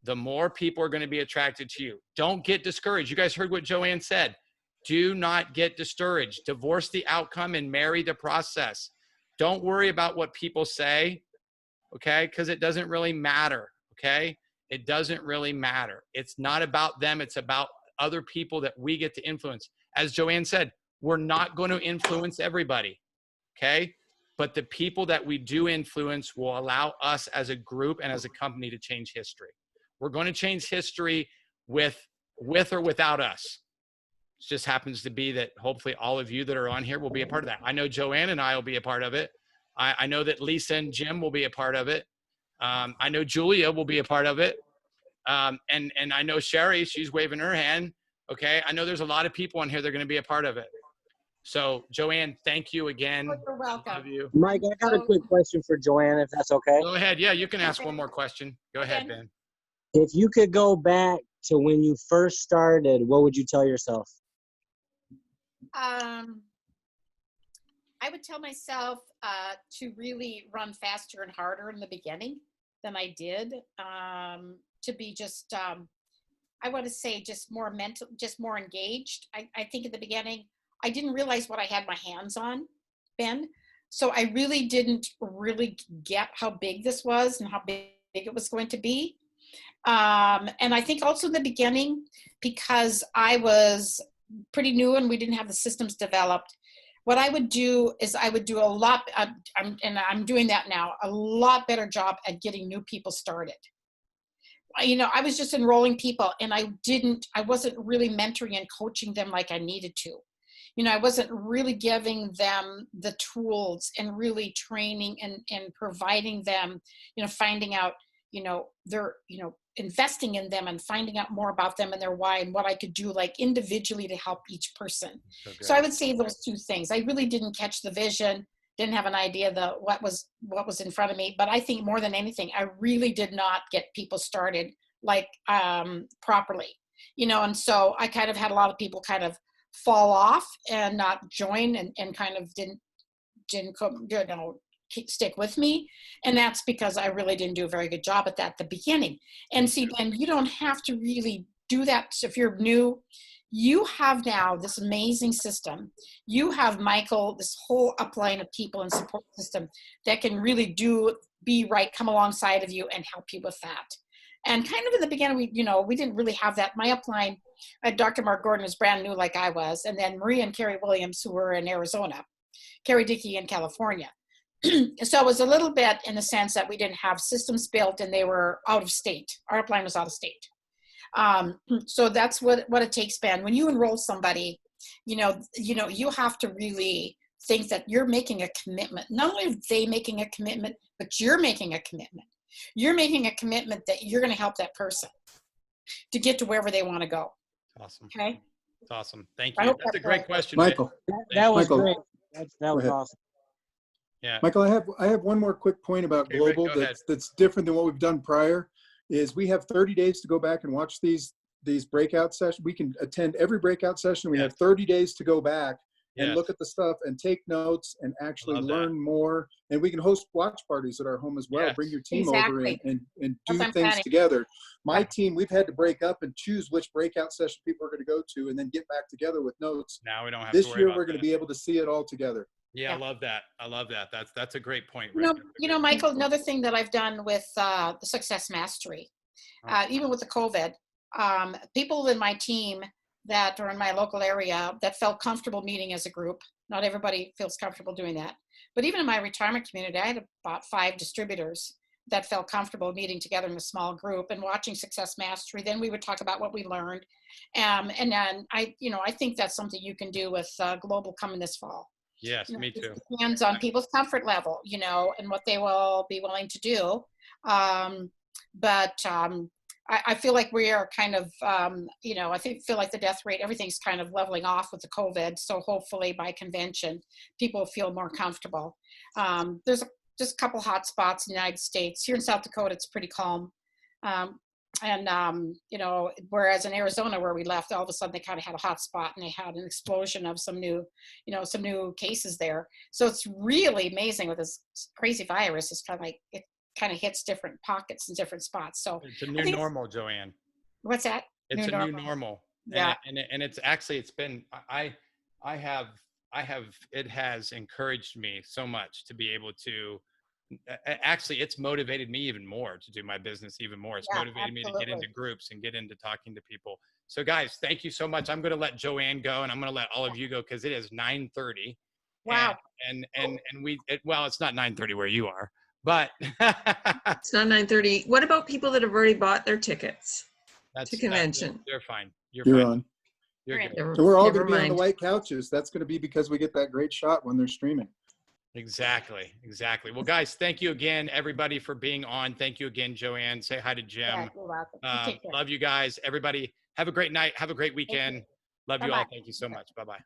the more people are going to be attracted to you. Don't get discouraged. You guys heard what Joanne said. Do not get discouraged. Divorce the outcome and marry the process. Don't worry about what people say, okay? Because it doesn't really matter, okay? It doesn't really matter. It's not about them. It's about other people that we get to influence. As Joanne said, we're not going to influence everybody, okay? But the people that we do influence will allow us as a group and as a company to change history. We're going to change history with or without us. It just happens to be that hopefully all of you that are on here will be a part of that. I know Joanne and I will be a part of it. I know that Lisa and Jim will be a part of it. I know Julia will be a part of it. And I know Sherry, she's waving her hand. Okay. I know there's a lot of people on here that are going to be a part of it. So Joanne, thank you again. Oh, you're welcome. Love you. Mike, I got a quick question for Joanne, if that's okay. Go ahead. Yeah, you can ask one more question. Go ahead, Ben. If you could go back to when you first started, what would you tell yourself? I would tell myself to really run faster and harder in the beginning than I did. To be just, I want to say just more mental, just more engaged. I think at the beginning, I didn't realize what I had my hands on, Ben. So I really didn't really get how big this was and how big it was going to be. And I think also in the beginning, because I was pretty new and we didn't have the systems developed, what I would do is I would do a lot, I'm doing that now, a lot better job at getting new people started. You know, I was just enrolling people and I wasn't really mentoring and coaching them like I needed to. You know, I wasn't really giving them the tools and really training and providing them, you know, finding out, you know, investing in them and finding out more about them and their why and what I could do like individually to help each person. So I would say those two things. I really didn't catch the vision, didn't have an idea of what was in front of me. But I think more than anything, I really did not get people started like properly, you know, and so I kind of had a lot of people kind of fall off and not join and kind of didn't come, you know, stick with me. And that's because I really didn't do a very good job at that at the beginning. And see, Ben, you don't have to really do that. So if you're new, You have now this amazing system. You have, Michael, this whole upline of people and support system that can really be right, come alongside of you and help you with that. And kind of in the beginning, we didn't really have that. My upline, Dr. Mark Gordon, was brand new like I was, and then Maria and Carrie Williams, who were in Arizona, Carrie Dickey in California. So it was a little bit in the sense that we didn't have systems built and they were out of state. Our upline was out of state. So that's what it takes, Ben. When you enroll somebody, you have to really think that you're making a commitment. Not only are they making a commitment, but you're making a commitment. You're making a commitment that you're going to help that person to get to wherever they want to go. Awesome. Okay. That's awesome. Thank I you. hope That's a that great question. Michael. That was Michael. great. That was awesome. Yeah. Michael, I have one more quick point about Okay, Rick, global go ahead. that's different than what we've done prior. Is we have 30 days to go back and watch these breakout sessions. We can attend every breakout session. We Yes. have 30 days to go back and Yes. look at the stuff and take notes and actually Love that. learn more. And we can host watch parties at our home as well. Yes. Bring your team over Exactly. and That's do what I'm things planning. together. My Yeah. team, we've had to break up and choose which breakout session people are going to go to and then get back together with notes. Now we don't have This to worry year, about we're going to that. be able to see it all together. Yeah, Yeah. I love that. I love that. That's a great point. Rick. Michael, another thing that I've done with the Success Mastery, even with the COVID, people in my team that are in my local area that felt comfortable meeting as a group. Not everybody feels comfortable doing that. But even in my retirement community, I had about 5 distributors that felt comfortable meeting together in a small group and watching Success Mastery. Then we would talk about what we learned. And then I think that's something you can do with Global coming this fall. Yes, me too. It depends on people's comfort level, and what they will be willing to do. I feel like we are kind of, feel like the death rate, everything's kind of leveling off with the COVID. So hopefully by convention, people feel more comfortable. There's just a couple hot spots in the United States. Here in South Dakota, it's pretty calm. Whereas in Arizona where we left, all of a sudden they kind of had a hot spot and they had an explosion of some new cases there. So it's really amazing with this crazy virus. It's kind of like, it kind of hits different pockets and different spots. So It's a new normal, Joanne. What's that? It's new normal. Yeah. And it's been, it has encouraged me so much to be able to, actually, it's motivated me even more to do my business even more. It's motivated me to get into groups and get into talking to people. So guys, thank you so much. I'm going to let Joanne go and I'm going to let all of you go because it is 9:30. Wow. And it's not 9:30 where you are, but It's not 9:30. What about people that have already bought their tickets to convention? They're fine. You're fine. on. You're good. Never- So we're all never going to be on the mind. white couches. That's going to be because we get that great shot when they're streaming. Exactly. Well, guys, thank you again, everybody, for being on. Thank you again, Joanne. Say hi to Jim. Yeah, you're welcome. You take care. Love you guys. Everybody, have a great night. Have a great weekend. Love you all. Bye-bye. Thank you so much. Bye-bye.